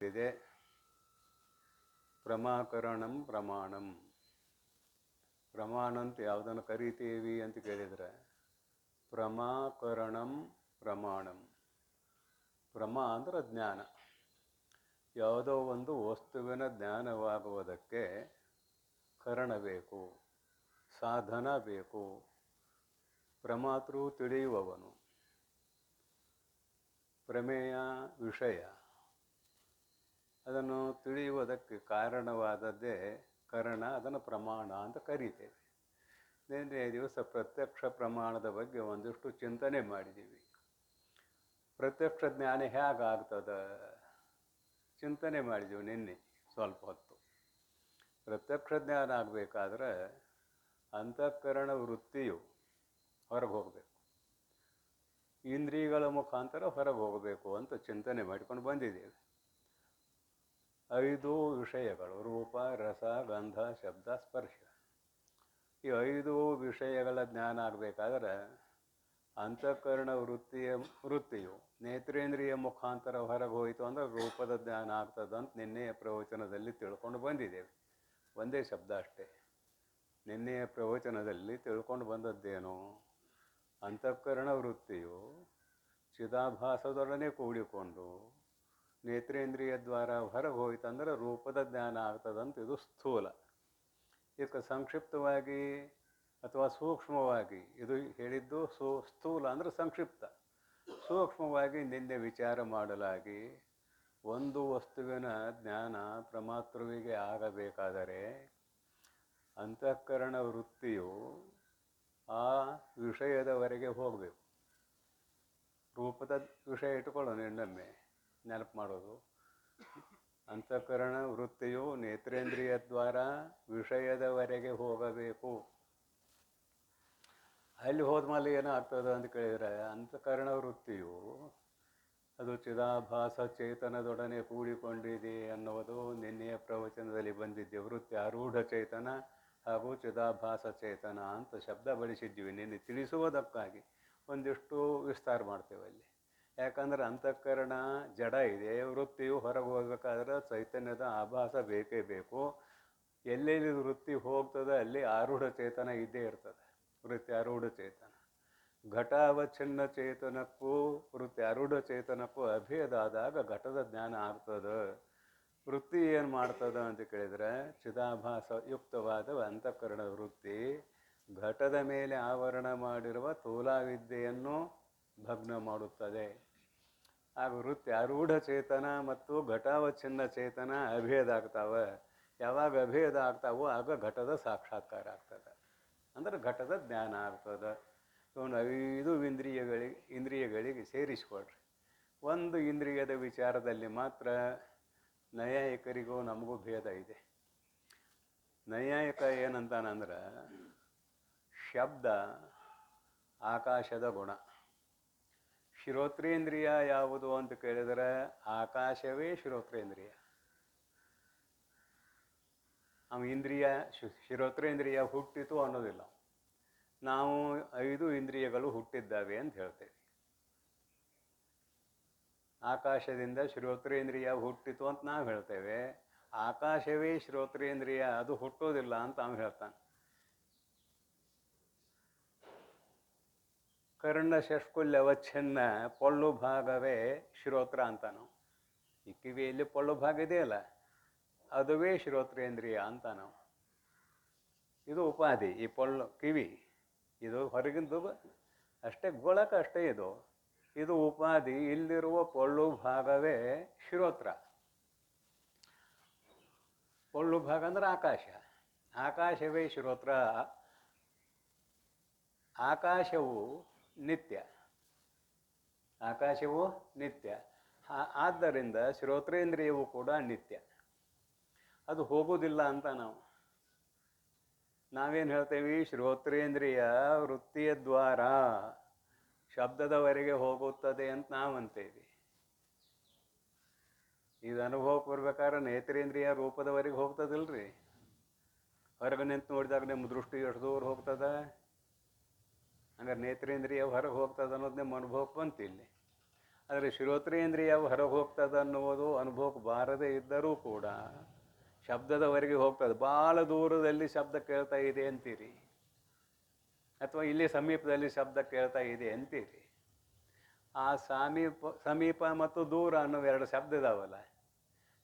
ಇದೆ ಪ್ರಮಾಕರಣಂ ಪ್ರಮಾಣಂ. ಪ್ರಮಾಣ ಅಂತ ಯಾವುದನ್ನು ಕರಿತೀವಿ ಅಂತ ಕೇಳಿದರೆ ಪ್ರಮಾಕರಣಂ ಪ್ರಮಾಣಂ. ಪ್ರಮಾ ಅಂದ್ರೆ ಜ್ಞಾನ. ಯಾವುದೋ ಒಂದು ವಸ್ತುವಿನ ಜ್ಞಾನವಾಗುವುದಕ್ಕೆ ಕರಣ ಬೇಕು, ಸಾಧನ ಬೇಕು. ಪ್ರಮಾತೃ ತಿಳಿಯುವವನು, ಪ್ರಮೇಯ ವಿಷಯ, ಅದನ್ನು ತಿಳಿಯುವುದಕ್ಕೆ ಕಾರಣವಾದದ್ದೇ ಕರಣ. ಅದನ್ನು ಪ್ರಮಾಣ ಅಂತ ಕರೀತೇವೆ. ನಿನ್ನೆ ದಿವಸ ಪ್ರತ್ಯಕ್ಷ ಪ್ರಮಾಣದ ಬಗ್ಗೆ ಒಂದಿಷ್ಟು ಚಿಂತನೆ ಮಾಡಿದ್ದೀವಿ. ಪ್ರತ್ಯಕ್ಷ ಜ್ಞಾನ ಹೇಗಾಗ್ತದೆ ಚಿಂತನೆ ಮಾಡಿದ್ದೀವಿ ನಿನ್ನೆ ಸ್ವಲ್ಪ ಹೊತ್ತು. ಪ್ರತ್ಯಕ್ಷ ಜ್ಞಾನ ಆಗಬೇಕಾದ್ರೆ ಅಂತಃಕರಣ ವೃತ್ತಿಯು ಹೊರಗೆ ಹೋಗಬೇಕು, ಇಂದ್ರಿಯಗಳ ಮುಖಾಂತರ ಹೊರಗೆ ಹೋಗಬೇಕು ಅಂತ ಚಿಂತನೆ ಮಾಡಿಕೊಂಡು ಬಂದಿದ್ದೇವೆ. 5 ವಿಷಯಗಳು: ರೂಪ, ರಸ, ಗಂಧ, ಶಬ್ದ, ಸ್ಪರ್ಶ. ಈ 5 ವಿಷಯಗಳ ಜ್ಞಾನ ಆಗಬೇಕಾದ್ರೆ ಅಂತಃಕರಣ ವೃತ್ತಿಯು ನೇತ್ರೇಂದ್ರಿಯ ಮುಖಾಂತರ ಹೊರಗೆ ಹೋಯಿತು ಅಂದರೆ ರೂಪದ ಜ್ಞಾನ ಆಗ್ತದಂತ ನಿನ್ನೆಯ ಪ್ರವಚನದಲ್ಲಿ ತಿಳ್ಕೊಂಡು ಬಂದಿದ್ದೇವೆ. ಒಂದೇ ಶಬ್ದ ಅಷ್ಟೇ. ನಿನ್ನೆಯ ಪ್ರವಚನದಲ್ಲಿ ತಿಳ್ಕೊಂಡು ಬಂದದ್ದೇನು? ಅಂತಃಕರಣ ವೃತ್ತಿಯು ಚಿದಾಭಾಸದೊಡನೆ ಕೂಡಿಕೊಂಡು ನೇತ್ರೇಂದ್ರಿಯ ದ್ವಾರ ಹೊರಗೆ ಹೋಯ್ತಂದ್ರೆ ರೂಪದ ಜ್ಞಾನ ಆಗ್ತದಂತ ಇದು ಸ್ಥೂಲ. ಇದಕ್ಕೆ ಸಂಕ್ಷಿಪ್ತವಾಗಿ ಅಥವಾ ಸೂಕ್ಷ್ಮವಾಗಿ ಇದು ಹೇಳಿದ್ದು ಸ್ಥೂಲ ಅಂದರೆ ಸಂಕ್ಷಿಪ್ತ. ಸೂಕ್ಷ್ಮವಾಗಿ ನಿನ್ನೆ ವಿಚಾರ ಮಾಡಲಾಗಿ ಒಂದು ವಸ್ತುವಿನ ಜ್ಞಾನ ಪ್ರಮಾತೃವಿಗೆ ಆಗಬೇಕಾದರೆ ಅಂತಃಕರಣ ವೃತ್ತಿಯು ಆ ವಿಷಯದವರೆಗೆ ಹೋಗಬೇಕು. ರೂಪದ ವಿಷಯ ಇಟ್ಕೊಳ್ಳೋಣ, ಇನ್ನೊಮ್ಮೆ ನೆನಪು ಮಾಡೋದು. ಅಂತಃಕರಣ ವೃತ್ತಿಯು ನೇತ್ರೇಂದ್ರಿಯ ದ್ವಾರ ವಿಷಯದವರೆಗೆ ಹೋಗಬೇಕು. ಅಲ್ಲಿ ಹೋದ್ಮೇಲೆ ಏನಾಗ್ತದೆ ಅಂತ ಕೇಳಿದರೆ ಅಂತಃಕರಣ ವೃತ್ತಿಯು ಅದು ಚಿದಾಭಾಸ ಚೇತನದೊಡನೆ ಕೂಡಿಕೊಂಡಿದೆ ಅನ್ನುವುದು ನಿನ್ನೆಯ ಪ್ರವಚನದಲ್ಲಿ ಬಂದಿದ್ದೆ. ವೃತ್ತಿ ಆರೂಢ ಚೇತನ ಹಾಗೂ ಚಿದಾಭಾಸ ಚೇತನ ಅಂತ ಶಬ್ದ ಬಳಸಿದ್ದೀವಿ ನಿನ್ನೆ ತಿಳಿಸುವುದಕ್ಕಾಗಿ. ಒಂದಿಷ್ಟು ವಿಸ್ತಾರ ಮಾಡ್ತೇವೆ ಅಲ್ಲಿ. ಯಾಕಂದರೆ ಅಂತಃಕರಣ ಜಡ ಇದೆ, ವೃತ್ತಿಯು ಹೊರಗೆ ಹೋಗಬೇಕಾದ್ರೆ ಚೈತನ್ಯದ ಆಭಾಸ ಬೇಕೇ ಬೇಕು. ಎಲ್ಲೆಲ್ಲಿ ವೃತ್ತಿ ಹೋಗ್ತದೆ ಅಲ್ಲಿ ಆರೂಢ ಚೇತನ ಇದ್ದೇ ಇರ್ತದೆ. ವೃತ್ತಿ ಆರೂಢ ಚೇತನ. ಘಟಾವಚ್ಛಿನ್ನ ಚೇತನಕ್ಕೂ ವೃತ್ತಿ ಆರೂಢ ಚೇತನಕ್ಕೂ ಅಭೇದ ಆದಾಗ ಘಟದ ಜ್ಞಾನ ಆಗ್ತದೆ. ವೃತ್ತಿ ಏನು ಮಾಡ್ತದೆ ಅಂತ ಕೇಳಿದರೆ ಚಿದಾಭಾಸ ಯುಕ್ತವಾದ ಅಂತಃಕರಣ ವೃತ್ತಿ ಘಟದ ಮೇಲೆ ಆವರಣ ಮಾಡಿರುವ ತೋಲಾವಿದ್ಯೆಯನ್ನು ಭಗ್ನ ಮಾಡುತ್ತದೆ. ಆಗ ವೃತ್ತಿ ಆರೂಢ ಚೇತನ ಮತ್ತು ಘಟಾವಚ್ಛಿನ್ನ ಚೇತನ ಅಭೇದ ಆಗ್ತಾವೆ. ಯಾವಾಗ ಅಭೇದ ಆಗ್ತಾವೋ ಆಗ ಘಟದ ಸಾಕ್ಷಾತ್ಕಾರ ಆಗ್ತದೆ, ಅಂದರೆ ಘಟದ ಜ್ಞಾನ ಆಗ್ತದೆ. ಇವನು 5 ಇಂದ್ರಿಯಗಳಿಗೆ ಸೇರಿಸ್ಕೊಳ್ರಿ. ಒಂದು ಇಂದ್ರಿಯದ ವಿಚಾರದಲ್ಲಿ ಮಾತ್ರ ನೈಯಾಯಿಕರಿಗೂ ನಮಗೂ ಭೇದ ಇದೆ. ನೈಯಾಯಿಕ ಏನಂತಾನಂದ್ರೆ ಶಬ್ದ ಆಕಾಶದ ಗುಣ. ಶ್ರೋತ್ರೇಂದ್ರಿಯ ಯಾವುದು ಅಂತ ಕೇಳಿದರೆ ಆಕಾಶವೇ ಶ್ರೋತ್ರೇಂದ್ರಿಯ. ಇಂದ್ರಿಯ ಶ್ರೋತ್ರೇಂದ್ರಿಯ ಹುಟ್ಟಿತು ಅನ್ನೋದಿಲ್ಲ. ನಾವು 5 ಇಂದ್ರಿಯಗಳು ಹುಟ್ಟಿದ್ದಾವೆ ಅಂತ ಹೇಳ್ತೇವೆ. ಆಕಾಶದಿಂದ ಶ್ರೋತ್ರೇಂದ್ರಿಯ ಹುಟ್ಟಿತು ಅಂತ ನಾವು ಹೇಳ್ತೇವೆ. ಆಕಾಶವೇ ಶ್ರೋತ್ರೇಂದ್ರಿಯ, ಅದು ಹುಟ್ಟೋದಿಲ್ಲ ಅಂತ ಅವ್ನು ಹೇಳ್ತಾನೆ. ಕರ್ಣ ಷಷ್ಕುಲ್ಯವಚ್ಛಿನ್ನ ಪೊಳ್ಳು ಭಾಗವೇ ಶ್ರೋತ್ರ ಅಂತ ನಾವು. ಈ ಕಿವಿಯಲ್ಲಿ ಪೊಳ್ಳು ಭಾಗ ಇದೆಯಲ್ಲ, ಅದುವೇ ಶ್ರೋತ್ರೇಂದ್ರಿಯ ಅಂತ ನಾವು. ಇದು ಉಪಾಧಿ. ಈ ಪೊಳ್ಳು ಕಿವಿ ಇದು ಹೊರಗಿಂದು ಅಷ್ಟೇ, ಗೋಳಕ ಅಷ್ಟೇ. ಇದು ಉಪಾಧಿ. ಇಲ್ಲಿರುವ ಪೊಳ್ಳು ಭಾಗವೇ ಶ್ರೋತ್ರ. ಪೊಳ್ಳು ಭಾಗ ಅಂದ್ರೆ ಆಕಾಶ. ಆಕಾಶವೇ ಶ್ರೋತ್ರ. ಆಕಾಶವು ನಿತ್ಯ. ಆಕಾಶವು ನಿತ್ಯ. ಆದ್ದರಿಂದ ಶ್ರೋತ್ರೇಂದ್ರಿಯವು ಕೂಡ ನಿತ್ಯ. ಅದು ಹೋಗೋದಿಲ್ಲ ಅಂತ ನಾವೇನು ಹೇಳ್ತೇವೆ? ಶ್ರೋತ್ರೇಂದ್ರಿಯ ವೃತ್ತಿಯ ದ್ವಾರ ಶಬ್ದದವರೆಗೆ ಹೋಗುತ್ತದೆ ಅಂತ ನಾವು ಅಂತೇವೆ. ಇದು ಅನುಭವಕ್ಕೆ ಬರ್ಬೇಕಾದ್ರೆ ನೇತ್ರೇಂದ್ರಿಯ ರೂಪದವರೆಗೆ ಹೋಗ್ತದಿಲ್ರಿ. ಹೊರಗೆ ನಿಂತು ನೋಡಿದಾಗ ನಿಮ್ಮ ದೃಷ್ಟಿ ಎಷ್ಟು ದೂರ ಹೋಗ್ತದೆ. ಹಂಗಾರೆ ನೇತ್ರೇಂದ್ರಿಯ ಹೊರಗೆ ಹೋಗ್ತದೆ ಅನ್ನೋದು ನಿಮ್ಮ ಅನುಭವಕ್ಕೆ ಬಂತು ಇಲ್ಲಿ. ಆದರೆ ಶ್ರೋತ್ರೇಂದ್ರಿಯ ಹೊರಗೆ ಹೋಗ್ತದೆ ಅನ್ನುವುದು ಅನುಭವಕ್ಕೆ ಬಾರದೇ ಇದ್ದರೂ ಕೂಡ ಶಬ್ದದವರೆಗೆ ಹೋಗ್ತದೆ. ಭಾಳ ದೂರದಲ್ಲಿ ಶಬ್ದ ಕೇಳ್ತಾ ಇದೆ ಅಂತೀರಿ, ಅಥವಾ ಇಲ್ಲಿ ಸಮೀಪದಲ್ಲಿ ಶಬ್ದ ಕೇಳ್ತಾ ಇದೆ ಅಂತೀರಿ. ಆ ಸಮೀಪ ಮತ್ತು ದೂರ ಅನ್ನೋ ಎರಡು ಶಬ್ದ ಇದಾವಲ್ಲ,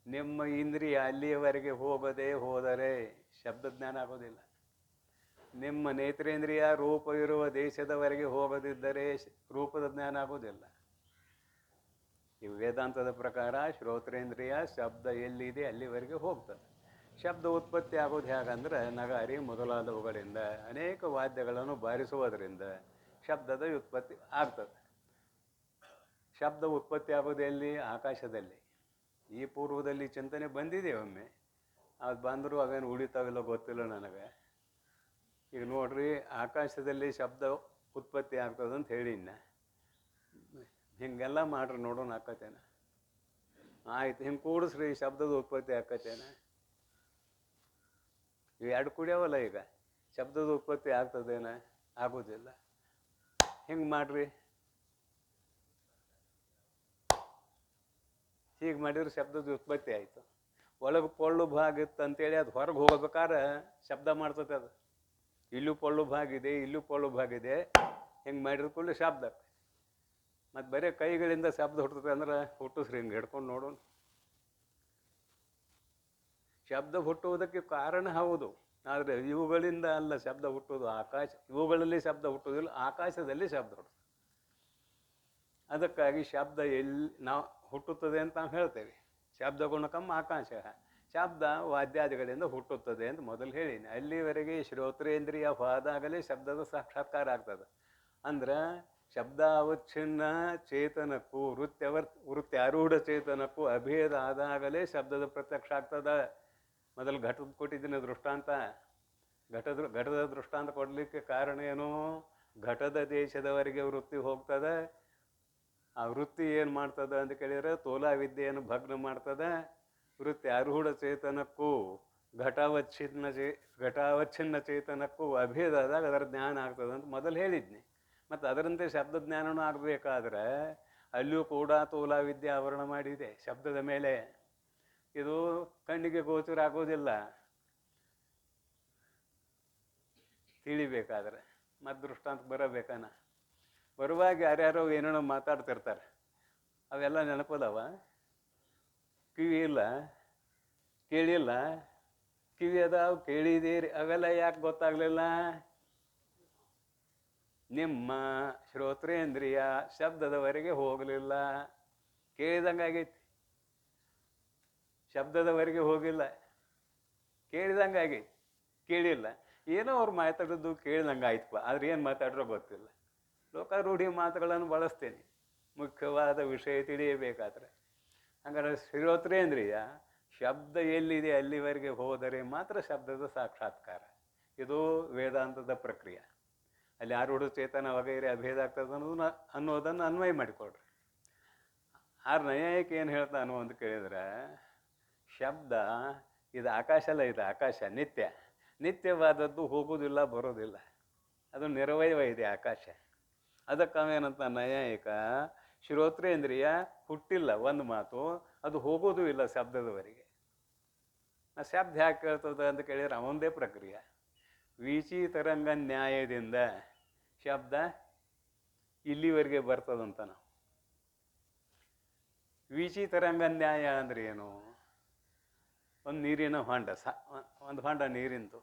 ನಿಮ್ಮ ಇಂದ್ರಿಯ ಅಲ್ಲಿಯವರೆಗೆ ಹೋಗದೆ ಹೋದರೆ ಶಬ್ದ ಜ್ಞಾನ ಆಗೋದಿಲ್ಲ. ನಿಮ್ಮ ನೇತ್ರೇಂದ್ರಿಯ ರೂಪ ಇರುವ ದೇಶದವರೆಗೆ ಹೋಗದಿದ್ದರೆ ರೂಪದ ಜ್ಞಾನ ಆಗೋದಿಲ್ಲ. ಈ ವೇದಾಂತದ ಪ್ರಕಾರ ಶ್ರೋತ್ರೇಂದ್ರಿಯ ಶಬ್ದ ಎಲ್ಲಿದೆ ಅಲ್ಲಿವರೆಗೆ ಹೋಗ್ತದೆ. ಶಬ್ದ ಉತ್ಪತ್ತಿ ಆಗೋದು ಹೇಗಂದ್ರೆ ನಗಾರಿ ಮೊದಲಾದವುಗಳಿಂದ ಅನೇಕ ವಾದ್ಯಗಳನ್ನು ಬಾರಿಸುವುದರಿಂದ ಶಬ್ದದ ಉತ್ಪತ್ತಿ ಆಗ್ತದೆ. ಶಬ್ದ ಉತ್ಪತ್ತಿ ಆಗೋದು ಎಲ್ಲಿ? ಆಕಾಶದಲ್ಲಿ. ಈ ಪೂರ್ವದಲ್ಲಿ ಚಿಂತನೆ ಬಂದಿದೆ ಒಮ್ಮೆ, ಅದು ಬಂದರೂ ಅವೇನು ಉಳಿತಾವಿಲ್ಲ ಗೊತ್ತಿಲ್ಲ ನನಗೆ. ಈಗ ನೋಡ್ರಿ, ಆಕಾಶದಲ್ಲಿ ಶಬ್ದ ಉತ್ಪತ್ತಿ ಆಗ್ತದಂತ ಹೇಳಿನ, ಹಿಂಗೆಲ್ಲ ಮಾಡ್ರಿ ನೋಡೋಣ ಆಕತೇನೆ. ಆಯ್ತು, ಹಿಂಗೆ ಕೂಡಿಸ್ರಿ, ಶಬ್ದದ ಉತ್ಪತ್ತಿ ಆಕತೇನೆ. ಇವು ಎರಡು ಕುಡಿಯವಲ್ಲ, ಈಗ ಶಬ್ದದ ಉತ್ಪತ್ತಿ ಆಗ್ತದೇನ? ಆಗೋದಿಲ್ಲ. ಹಿಂಗೆ ಮಾಡ್ರಿ, ಹೀಗೆ ಮಾಡಿದ್ರೆ ಶಬ್ದದ ಉತ್ಪತ್ತಿ ಆಯಿತು. ಒಳಗೆ ಪೊಳ್ಳು ಭಾಗ ಇತ್ತು ಅಂತೇಳಿ ಅದು ಹೊರಗೆ ಹೋಗ್ಬೇಕಾದ್ರೆ ಶಬ್ದ ಮಾಡ್ತದೆ. ಅದು ಇಲ್ಲೂ ಪೊಳ್ಳು ಭಾಗ ಇದೆ, ಇಲ್ಲೂ ಪೊಳ್ಳು ಭಾಗ ಇದೆ, ಹಿಂಗೆ ಮಾಡಿದ ಕೂಡಲೇ ಶಬ್ದ. ಮತ್ತು ಬರೀ ಕೈಗಳಿಂದ ಶಬ್ದ ಹುಟ್ಟುತ್ತೆ ಅಂದ್ರೆ ಹುಟ್ಟಿಸ್ರಿ, ಹಿಂಗೆ ಹಿಡ್ಕೊಂಡು ನೋಡೋಣ. ಶಬ್ದ ಹುಟ್ಟುವುದಕ್ಕೆ ಕಾರಣ ಹೌದು, ಆದರೆ ಇವುಗಳಿಂದ ಅಲ್ಲ ಶಬ್ದ ಹುಟ್ಟುವುದು. ಆಕಾಶ, ಇವುಗಳಲ್ಲಿ ಶಬ್ದ ಹುಟ್ಟುವುದಿಲ್ಲ, ಆಕಾಶದಲ್ಲಿ ಶಬ್ದ ಹುಟ್ಟುತ್ತದೆ. ಅದಕ್ಕಾಗಿ ಶಬ್ದ ಎಲ್ಲಿ ನಾವು ಹುಟ್ಟುತ್ತದೆ ಅಂತ ನಾವು ಹೇಳ್ತೇವೆ. ಶಬ್ದ ಗುಣಕಮ್ಮ ಆಕಾಶ, ಶಬ್ದ ವಾದ್ಯಾದಿಗಳಿಂದ ಹುಟ್ಟುತ್ತದೆ ಅಂತ ಮೊದಲು ಹೇಳಿನಿ. ಅಲ್ಲಿವರೆಗೆ ಶ್ರೋತ್ರೇಂದ್ರಿಯ ಹೋದಾಗಲೇ ಶಬ್ದದ ಸಾಕ್ಷಾತ್ಕಾರ ಆಗ್ತದೆ. ಅಂದ್ರೆ ಶಬ್ದ ಅವಚ್ಛಿನ್ನ ಚೇತನಕ್ಕೂ ವೃತ್ಯಾರೂಢ ಚೇತನಕ್ಕೂ ಅಭೇದ ಆದಾಗಲೇ ಶಬ್ದದ ಪ್ರತ್ಯಕ್ಷ ಆಗ್ತದೆ. ಮೊದಲು ಘಟದ ಕೊಟ್ಟಿದ್ದೀನಿ ದೃಷ್ಟಾಂತ. ಘಟದ ದೃಷ್ಟಾಂತ ಕೊಡಲಿಕ್ಕೆ ಕಾರಣ ಏನು? ಘಟದ ದೇಶದವರೆಗೆ ವೃತ್ತಿ ಹೋಗ್ತದೆ. ಆ ವೃತ್ತಿ ಏನು ಮಾಡ್ತದೆ ಅಂತ ಕೇಳಿದರೆ ತೋಲಾ ವಿದ್ಯೆಯನ್ನು ಭಗ್ನ ಮಾಡ್ತದೆ. ವೃತ್ತಿ ಆರೂಢ ಚೇತನಕ್ಕೂ ಘಟಾವಚ್ಛಿನ್ನ ಚೇತನಕ್ಕೂ ಅಭೇದ ಆದಾಗ ಅದರ ಜ್ಞಾನ ಆಗ್ತದೆ ಅಂತ ಮೊದಲು ಹೇಳಿದ್ನಿ. ಮತ್ತು ಅದರಂತೆ ಶಬ್ದ ಜ್ಞಾನವೂ ಆಗಬೇಕಾದ್ರೆ ಅಲ್ಲಿಯೂ ಕೂಡ ತೋಲಾ ವಿದ್ಯೆ ಆವರಣ ಮಾಡಿದೆ ಶಬ್ದದ ಮೇಲೆ. ಇದು ಕಣ್ಣಿಗೆ ಗೋಚರ ಆಗೋದಿಲ್ಲ ತಿಳಿಬೇಕಾದ್ರೆ. ಮತ್ತು ದೃಷ್ಟಾಂತ ಬರಬೇಕಾನ, ಬರುವಾಗ ಯಾರ್ಯಾರೋ ಏನೇನೋ ಮಾತಾಡ್ತಿರ್ತಾರೆ, ಅವೆಲ್ಲ ನೆನಪದವ. ಕಿವಿ ಇಲ್ಲ, ಕೇಳಿಲ್ಲ, ಕಿವಿ ಅದಾವ, ಕೇಳಿದೀರಿ, ಅವೆಲ್ಲ ಯಾಕೆ ಗೊತ್ತಾಗಲಿಲ್ಲ? ನಿಮ್ಮ ಶ್ರೋತ್ರೇಂದ್ರಿಯ ಶಬ್ದದವರೆಗೆ ಹೋಗಲಿಲ್ಲ. ಕೇಳಿದಂಗಾಗೈತಿ, ಶಬ್ದದವರೆಗೆ ಹೋಗಿಲ್ಲ, ಕೇಳಿದಂಗೆ ಆಗೈತಿ. ಕೇಳಿಲ್ಲ, ಏನೋ ಅವ್ರು ಮಾತಾಡೋದು ಕೇಳಿದಂಗೆ ಆಯ್ತಪ್ಪ, ಆದ್ರೆ ಏನು ಮಾತಾಡ್ರೋ ಗೊತ್ತಿಲ್ಲ. ಲೋಕಾರೂಢಿ ಮಾತುಗಳನ್ನು ಬಳಸ್ತೇನೆ ಮುಖ್ಯವಾದ ವಿಷಯ ತಿಳಿಯಬೇಕಾದ್ರೆ. ಹಾಗಾದ್ರೆ ಶ್ರೋತ್ರೇಂದ್ರಿಯ ಶಬ್ದ ಎಲ್ಲಿದೆ ಅಲ್ಲಿವರೆಗೆ ಹೋದರೆ ಮಾತ್ರ ಶಬ್ದದ ಸಾಕ್ಷಾತ್ಕಾರ. ಇದು ವೇದಾಂತದ ಪ್ರಕ್ರಿಯೆ. ಅಲ್ಲಿ ಆರೂಢ ಚೇತನ ವಗೈರೆ ಅಭೇದ ಆಗ್ತದೆ ಅನ್ನೋದನ್ನು ಅನ್ವಯ ಮಾಡಿಕೊಡ್ರಿ. ನೈಯಾಯಿಕ ಏನು ಹೇಳ್ತಾನೋ ಅಂತ ಕೇಳಿದ್ರೆ, ಶಬ್ದ ಇದು ಆಕಾಶ ಅಲ್ಲ, ಇದು ಆಕಾಶ ನಿತ್ಯವಾದದ್ದು, ಹೋಗೋದಿಲ್ಲ ಬರೋದಿಲ್ಲ, ಅದು ನಿರವಯವ ಇದೆ ಆಕಾಶ. ಅದಕ್ಕೆ ಅವೇನಂತ ನೈಯಾಯಿಕ, ಶ್ರೋತ್ರೇಂದ್ರಿಯ ಹುಟ್ಟಿಲ್ಲ ಒಂದು ಮಾತು, ಅದು ಹೋಗೋದು ಇಲ್ಲ ಶಬ್ದದವರೆಗೆ. ಶಬ್ದ ಯಾಕೆ ಕೇಳ್ತದೆ ಅಂತ ಕೇಳಿದ್ರೆ ಅವಂದೇ ಪ್ರಕ್ರಿಯೆ. ವೀಚಿ ತರಂಗ ನ್ಯಾಯದಿಂದ ಶಬ್ದ ಇಲ್ಲಿವರೆಗೆ ಬರ್ತದಂತ. ನಾವು ವೀಚಿ ತರಂಗ ನ್ಯಾಯ ಅಂದ್ರೆ ಏನು? ಒಂದು ನೀರಿನ ಹೊಂಡ, ಒಂದು ಹೊಂಡ ನೀರಿಂದು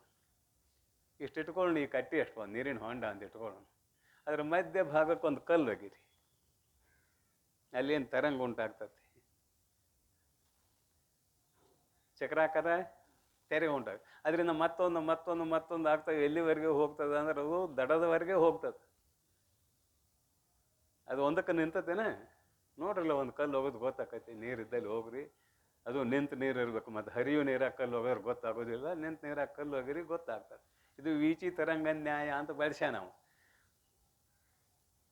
ಇಷ್ಟು ಇಟ್ಕೊಳ್ಳಿ, ಈ ಕಟ್ಟಿ ಎಷ್ಟು ಒಂದು ನೀರಿನ ಹೊಂಡ ಅಂತ ಇಟ್ಕೊಳ್ಳೋಣ. ಅದ್ರ ಮಧ್ಯ ಭಾಗಕ್ಕೆ ಒಂದು ಕಲ್ಲು ಹೋಗಿರಿ, ಅಲ್ಲೇನು ತರಂಗ ಉಂಟಾಗ್ತದೆ, ಚಕ್ರಾಕಾರ ತೆರೆ ಉಂಟಾಗ, ಅದರಿಂದ ಮತ್ತೊಂದು ಆಗ್ತವೆ. ಎಲ್ಲಿವರೆಗೆ ಹೋಗ್ತದೆ ಅಂದ್ರೆ ಅದು ದಡದವರೆಗೆ ಹೋಗ್ತದೆ. ಅದು ಒಂದಕ್ಕೆ ನಿಂತತೇನೆ ನೋಡ್ರಲ್ಲ, ಒಂದು ಕಲ್ಲು ಹೋಗೋದು ಗೊತ್ತಾಕೈತಿ. ನೀರಿದ್ದಲ್ಲಿ ಹೋಗ್ರಿ, ಅದು ನಿಂತು ನೀರು ಇರಬೇಕು. ಮತ್ತು ಹರಿಯು ನೀರಾಗ ಕಲ್ಲು ಹೋಗೋರು ಗೊತ್ತಾಗೋದಿಲ್ಲ, ನಿಂತು ನೀರಾಗ ಕಲ್ಲು ಹೋಗಿರಿ ಗೊತ್ತಾಗ್ತದೆ. ಇದು ವೀಚಿ ತರಂಗ ನ್ಯಾಯ ಅಂತ ಬಳಸ್ಯ ನಾವು.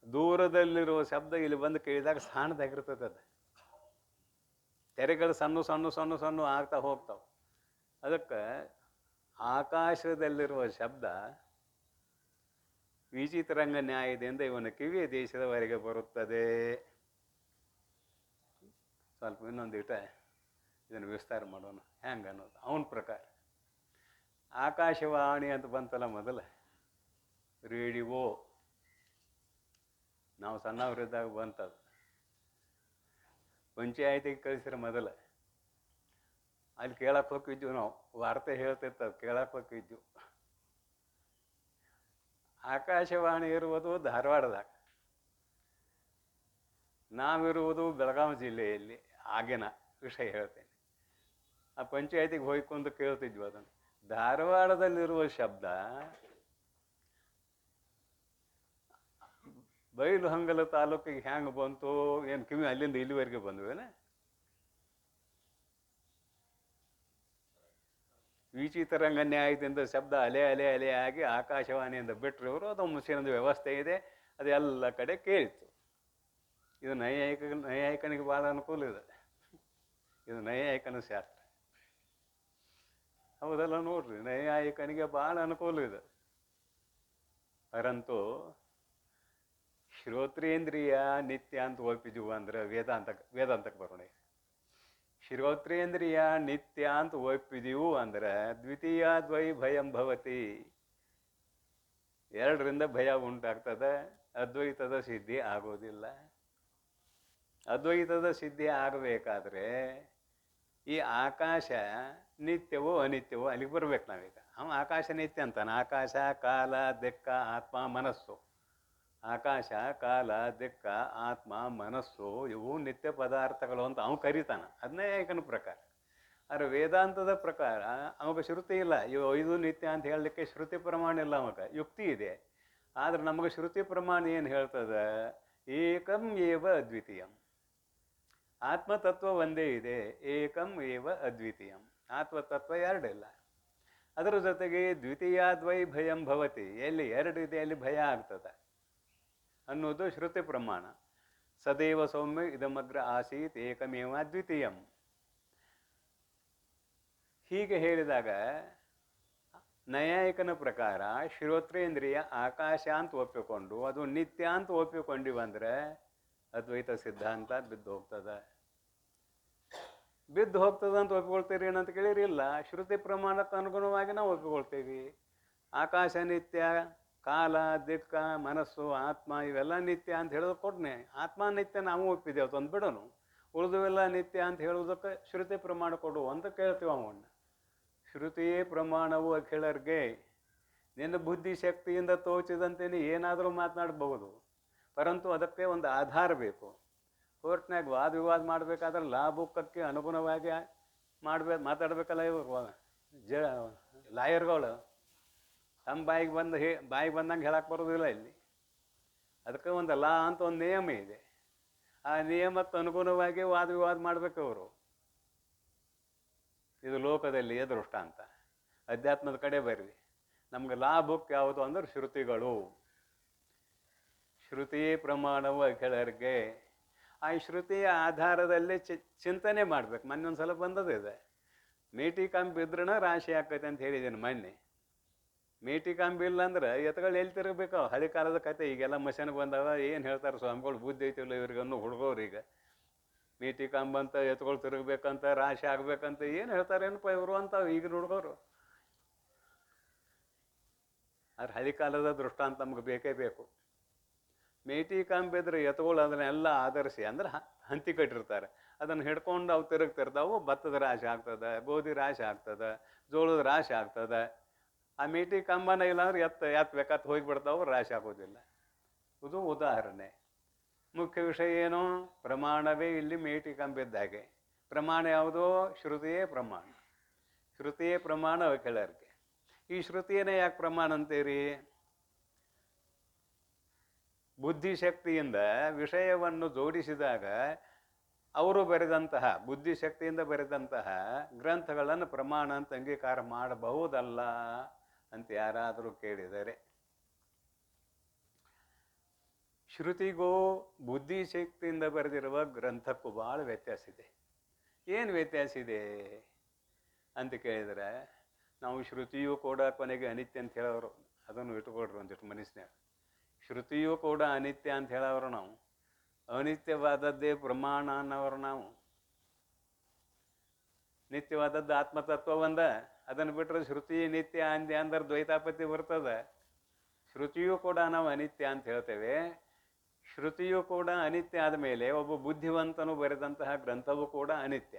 ದೂರದಲ್ಲಿರುವ ಶಬ್ದ ಇಲ್ಲಿ ಬಂದು ಕೇಳಿದಾಗ ಸಣ್ಣದಾಗಿರ್ತದೆ. ಅದು ತೆರೆಗಳು ಸಣ್ಣ ಆಗ್ತಾ ಹೋಗ್ತಾವೆ. ಅದಕ್ಕೆ ಆಕಾಶದಲ್ಲಿರುವ ಶಬ್ದ ವೀಚಿ ತರಂಗ ನ್ಯಾಯದಿಂದ ಇವನ ಕಿವಿಯ ದೇಶದವರೆಗೆ ಬರುತ್ತದೆ. ಸ್ವಲ್ಪ ಇನ್ನೊಂದು ಇಟ ಇದನ್ನು ವಿಸ್ತಾರ ಮಾಡೋಣ ಹೆಂಗೆ ಅನ್ನೋದು ಅವನ ಪ್ರಕಾರ. ಆಕಾಶವಾಣಿ ಅಂತ ಬಂತಲ್ಲ ಮೊದಲು, ರೇಡಿಯೋ ನಾವು ಸಣ್ಣವರಿದ್ದಾಗ ಬಂತದು. ಪಂಚಾಯತಿಗೆ ಕಳಿಸಿರ ಮೊದಲು ಅಲ್ಲಿ ಕೇಳಕ್ಕೆ ಹೋಗಿದ್ವು ನಾವು, ವಾರ್ತೆ ಹೇಳ್ತಿರ್ತದೆ ಕೇಳಕ್ಕೆ ಹೋಗಿದ್ವು. ಆಕಾಶವಾಣಿ ಇರುವುದು ಧಾರವಾಡದಾಗ, ನಾವಿರುವುದು ಬೆಳಗಾವಿ ಜಿಲ್ಲೆಯಲ್ಲಿ. ಆಗಿನ ವಿಷಯ ಹೇಳ್ತೇನೆ. ಆ ಪಂಚಾಯತಿಗೆ ಹೋಯ್ಕೊಂಡು ಕೇಳ್ತಿದ್ವಿ ಅದನ್ನು. ಧಾರವಾಡದಲ್ಲಿರುವ ಶಬ್ದ ಬೈಲು ಹಂಗಲ ತಾಲೂಕಿಗೆ ಹ್ಯಾಂಗೆ ಬಂತು ಏನು ಕಿವಿ ಅಲ್ಲಿಂದ ಇಲ್ಲಿವರೆಗೆ ಬಂದ್ವೇನೆ. ವಿಚಿತ್ರರಂಗ ನ್ಯಾಯದಿಂದ ಶಬ್ದ ಅಲೆ ಅಲೆ ಅಲೆ ಆಗಿ ಆಕಾಶವಾಣಿಯಿಂದ ಬಿಟ್ಟರು ಇವರು. ಅದು ಮುಸಿನದು ವ್ಯವಸ್ಥೆ ಇದೆ, ಅದೆಲ್ಲ ಕಡೆ ಕೇಳಿತ್ತು. ಇದು ನೈಯಾಯಿಕನಿಗೆ ಭಾಳ ಅನುಕೂಲ ಇದೆ. ಇದು ನೈಯಾಯಿಕನ ಶಾಸ್ತ್ರ ಹೌದಲ್ಲ ನೋಡ್ರಿ, ನೈಯಾಯಿಕನಿಗೆ ಭಾಳ ಅನುಕೂಲ ಇದೆ. ಪರಂತು ಶ್ರೋತ್ರೇಂದ್ರಿಯ ನಿತ್ಯ ಅಂತ ಒಪ್ಪಿದ್ವು ಅಂದ್ರೆ ವೇದಾಂತಕ್ಕೆ ಬರೋಣ. ಶ್ರೋತ್ರೇಂದ್ರಿಯ ನಿತ್ಯ ಅಂತ ಒಪ್ಪಿದೀವು ಅಂದ್ರೆ ದ್ವಿತೀಯ ದ್ವೈ ಭಯಂ ಭವತಿ, ಎರಡರಿಂದ ಭಯ ಉಂಟಾಗ್ತದೆ. ಅದ್ವೈತದ ಸಿದ್ಧಿ ಆಗೋದಿಲ್ಲ. ಅದ್ವೈತದ ಸಿದ್ಧಿ ಆಗಬೇಕಾದ್ರೆ ಈ ಆಕಾಶ ನಿತ್ಯವೋ ಅನಿತ್ಯವೋ ಅಲ್ಲಿಗೆ ಬರ್ಬೇಕು ನಾವೀಗ. ಅವ ಆಕಾಶ ನಿತ್ಯ ಅಂತಾನೆ. ಆಕಾಶ, ಕಾಲ, ದಿಕ್ಕ, ಆತ್ಮ, ಮನಸ್ಸು. ಆಕಾಶ, ಕಾಲ, ದಿಕ್ಕ, ಆತ್ಮ, ಮನಸ್ಸು ಇವು ನಿತ್ಯ ಪದಾರ್ಥಗಳು ಅಂತ ಅವನು ಕರೀತಾನ. ಅದನ್ನೇ ಏಕನ ಪ್ರಕಾರ. ಆದರೆ ವೇದಾಂತದ ಪ್ರಕಾರ ಅವಾಗ ಶ್ರುತಿ ಇಲ್ಲ. ಇದು ನಿತ್ಯ ಅಂತ ಹೇಳಲಿಕ್ಕೆ ಶ್ರುತಿ ಪ್ರಮಾಣ ಇಲ್ಲ. ಅವಾಗ ಯುಕ್ತಿ ಇದೆ, ಆದರೆ ನಮಗೆ ಶ್ರುತಿ ಪ್ರಮಾಣ ಏನು ಹೇಳ್ತದೆ? ಏಕಂ ಏವ ಅದ್ವಿತೀಯಂ. ಆತ್ಮತತ್ವ ಒಂದೇ ಇದೆ. ಏಕಂ ಏವ ಅದ್ವಿತೀಯಂ. ಆತ್ಮತತ್ವ ಎರಡಿಲ್ಲ. ಅದರ ಜೊತೆಗೆ ದ್ವಿತೀಯಾದ್ವೈ ಭಯಂ ಭವತಿ, ಎಲ್ಲಿ ಎರಡಿದೆ ಅಲ್ಲಿ ಭಯ ಆಗ್ತದೆ ಅನ್ನೋದು ಶ್ರುತಿ ಪ್ರಮಾಣ. ಸದೈವ ಸೌಮ್ಯ ಇದಮಗ್ರ ಆಸೀತ್ ಏಕಮೇವ ದ್ವಿತೀಯಂ. ಹೀಗೆ ಹೇಳಿದಾಗ ನೈಯಾಯಿಕನ ಪ್ರಕಾರ ಶ್ರೋತ್ರೇಂದ್ರಿಯ ಆಕಾಶ ಅಂತ ಒಪ್ಪಿಕೊಂಡು ಅದು ನಿತ್ಯ ಅಂತ ಒಪ್ಪಿಕೊಂಡಿವಂದ್ರೆ ಅದ್ವೈತ ಸಿದ್ಧಾಂತ ಬಿದ್ದು ಹೋಗ್ತದೆ. ಬಿದ್ದು ಹೋಗ್ತದೆ ಅಂತ ಒಪ್ಪಿಕೊಳ್ತೀರಿ ಏನಂತ ಕೇಳಿರಿಲ್ಲ. ಶ್ರುತಿ ಪ್ರಮಾಣಕ್ಕೆ ಅನುಗುಣವಾಗಿ ನಾವು ಒಪ್ಪಿಕೊಳ್ತೀವಿ. ಆಕಾಶ ನಿತ್ಯ, ಕಾಲ, ದಿಕ್ಕ, ಮನಸ್ಸು, ಆತ್ಮ ಇವೆಲ್ಲ ನಿತ್ಯ ಅಂತ ಹೇಳೋದು ಕೊಡ್ನೆ. ಆತ್ಮ ನಿತ್ಯ ನಾವು ಒಪ್ಪಿದ್ದೇವೆ ತಂದು ಬಿಡೋನು. ಉಳಿದುವೆಲ್ಲ ನಿತ್ಯ ಅಂತ ಹೇಳೋದಕ್ಕೆ ಶ್ರುತಿ ಪ್ರಮಾಣ ಕೊಡು ಅಂತ ಕೇಳ್ತೀವಿ ಅವನ್ನ. ಶ್ರುತಿಯೇ ಪ್ರಮಾಣವು ಅಖಿಳರ್ಗೆ. ನಿನ್ನ ಬುದ್ಧಿ ಶಕ್ತಿಯಿಂದ ತೋಚಿದಂತೆ ಏನಾದರೂ ಮಾತನಾಡಬಹುದು, ಪರಂತು ಅದಕ್ಕೆ ಒಂದು ಆಧಾರ ಬೇಕು. ಕೋರ್ಟ್ನಾಗ ವಾದ ವಿವಾದ ಮಾಡಬೇಕಾದ್ರೆ ಲಾಭಕ್ಕೆ ಅನುಗುಣವಾಗಿ ಮಾತಾಡ್ಬೇಕಲ್ಲ. ಇವರು ಲಾಯರ್ಗಳು ತಮ್ಮ ಬಾಯಿಗೆ ಬಂದಂಗೆ ಹೇಳಕ್ಕೆ ಬರೋದಿಲ್ಲ ಇಲ್ಲಿ. ಅದಕ್ಕೆ ಒಂದು ಲಾ ಅಂತ ಒಂದು ನಿಯಮ ಇದೆ. ಆ ನಿಯಮಕ್ಕೆ ಅನುಗುಣವಾಗಿ ವಾದ ವಿವಾದ ಮಾಡ್ಬೇಕು ಅವರು. ಇದು ಲೋಕದಲ್ಲಿ ದೃಷ್ಟಾಂತ. ಅಧ್ಯಾತ್ಮದ ಕಡೆ ಬರ್ರಿ. ನಮ್ಗೆ ಲಾಭಕ್ಕೆ ಯಾವುದು ಅಂದ್ರೆ ಶ್ರುತಿಗಳು. ಶ್ರುತಿ ಪ್ರಮಾಣವು ಅಖಿಳರ್ಗೆ. ಆ ಶ್ರುತಿಯ ಆಧಾರದಲ್ಲಿ ಚಿಂತನೆ ಮಾಡ್ಬೇಕು. ಮೊನ್ನೆ ಒಂದ್ಸಲ ಬಂದದಿದೆ. ಮೇಟಿ ಕಂಬಿ ಇದ್ರನ ರಾಶಿ ಆಕೈತೆ ಅಂತ ಹೇಳಿದ್ದೀನಿ ಮೊನ್ನೆ. ಮೇಟಿ ಕಂಬಿ ಇಲ್ಲ ಅಂದ್ರೆ ಎತ್ತುಗಳು ಎಲ್ಲಿ ತಿರುಗಬೇಕು? ಹಳೆ ಕಾಲದ ಕತೆ. ಈಗೆಲ್ಲ ಮಷನ್ಗೆ ಬಂದವ. ಏನು ಹೇಳ್ತಾರೆ ಸ್ವಾಮಿಗಳು? ಬುದ್ಧಿ ಐತಿಲ್ಲ ಇವ್ರಿಗನ್ನು ಹುಡುಗೋರು. ಈಗ ಮೇಟಿ ಕಂಬಂತ ಎತ್ತುಗಳು ತಿರುಗಬೇಕಂತ, ರಾಶಿ ಆಗ್ಬೇಕಂತ ಏನು ಹೇಳ್ತಾರೆ ಏನಪ್ಪ ಇವರು ಅಂತ ಈಗಿನ ಹುಡುಗರು. ಆದ್ರೆ ಹಳೆ ಕಾಲದ ದೃಷ್ಟಾಂತ ನಮ್ಗೆ ಬೇಕೇ ಬೇಕು. ಮೇಟಿ ಕಂಬಿದ್ರೆ ಎತ್ತುಗಳು ಅದನ್ನೆಲ್ಲ ಆಧರಿಸಿ ಅಂದ್ರೆ ಹಂತಿ ಕಟ್ಟಿರ್ತಾರೆ. ಅದನ್ನು ಹಿಡ್ಕೊಂಡು ಅವು ತಿರುಗ್ತಿರ್ತಾವು. ಭತ್ತದ ರಾಶಿ ಆಗ್ತದೆ, ಗೋಧಿ ರಾಶಿ ಆಗ್ತದೆ, ಜೋಳದ ರಾಶಿ ಆಗ್ತದೆ. ಆ ಮೇಟಿ ಕಂಬನ ಇಲ್ಲಾಂದ್ರೆ ಎತ್ತಬೇಕಾತ್ ಹೋಗಿಬಿಡ್ತಾವು, ರಾಶಿ ಆಗೋದಿಲ್ಲ. ಇದು ಉದಾಹರಣೆ. ಮುಖ್ಯ ವಿಷಯ ಏನು? ಪ್ರಮಾಣವೇ ಇಲ್ಲಿ ಮೇಟಿ ಕಂಬಿದ್ದಾಗೆ. ಪ್ರಮಾಣ ಯಾವುದೋ? ಶ್ರುತಿಯೇ ಪ್ರಮಾಣ. ಶ್ರುತಿಯೇ ಪ್ರಮಾಣ ಅಖಿಳರ್ಗೆ. ಈ ಶ್ರುತಿಯನ್ನೇ ಯಾಕೆ ಪ್ರಮಾಣ ಅಂತೀರಿ? ಬುದ್ಧಿಶಕ್ತಿಯಿಂದ ವಿಷಯವನ್ನು ಜೋಡಿಸಿದಾಗ ಅವರು ಬರೆದಂತಹ, ಬುದ್ಧಿಶಕ್ತಿಯಿಂದ ಬರೆದಂತಹ ಗ್ರಂಥಗಳನ್ನು ಪ್ರಮಾಣ ಅಂತ ಅಂಗೀಕಾರ ಮಾಡಬಹುದಲ್ಲ ಅಂತ ಯಾರಾದರೂ ಕೇಳಿದರೆ, ಶ್ರುತಿಗೂ ಬುದ್ಧಿಶಕ್ತಿಯಿಂದ ಬರೆದಿರುವ ಗ್ರಂಥಕ್ಕೂ ಭಾಳ ವ್ಯತ್ಯಾಸ ಇದೆ. ಏನು ವ್ಯತ್ಯಾಸ ಇದೆ ಅಂತ ಕೇಳಿದರೆ, ನಾವು ಶ್ರುತಿಯೂ ಕೂಡ ಕೊನೆಗೆ ಅನಿತ್ಯ ಅಂತ ಹೇಳೋರು. ಅದನ್ನು ಇಟ್ಕೊಳ್ರಿ ಒಂದಿಷ್ಟು ಮನಸ್ಸಿನಾಗ. ಶ್ರುತಿಯೂ ಕೂಡ ಅನಿತ್ಯ ಅಂತ ಹೇಳೋರು ನಾವು. ಅನಿತ್ಯವಾದದ್ದೇ ಪ್ರಮಾಣ ಅನ್ನೋರು ನಾವು. ನಿತ್ಯವಾದದ್ದು ಆತ್ಮತತ್ವ ಒಂದ. ಅದನ್ನು ಬಿಟ್ಟರೆ ಶ್ರುತಿ ನಿತ್ಯ ಅಂದ್ರೆ ದ್ವೈತಾಪತ್ತಿ ಬರ್ತದೆ. ಶ್ರುತಿಯೂ ಕೂಡ ನಾವು ಅನಿತ್ಯ ಅಂತ ಹೇಳ್ತೇವೆ. ಶ್ರುತಿಯೂ ಕೂಡ ಅನಿತ್ಯ ಆದಮೇಲೆ ಒಬ್ಬ ಬುದ್ಧಿವಂತನು ಬರೆದಂತಹ ಗ್ರಂಥವೂ ಕೂಡ ಅನಿತ್ಯ.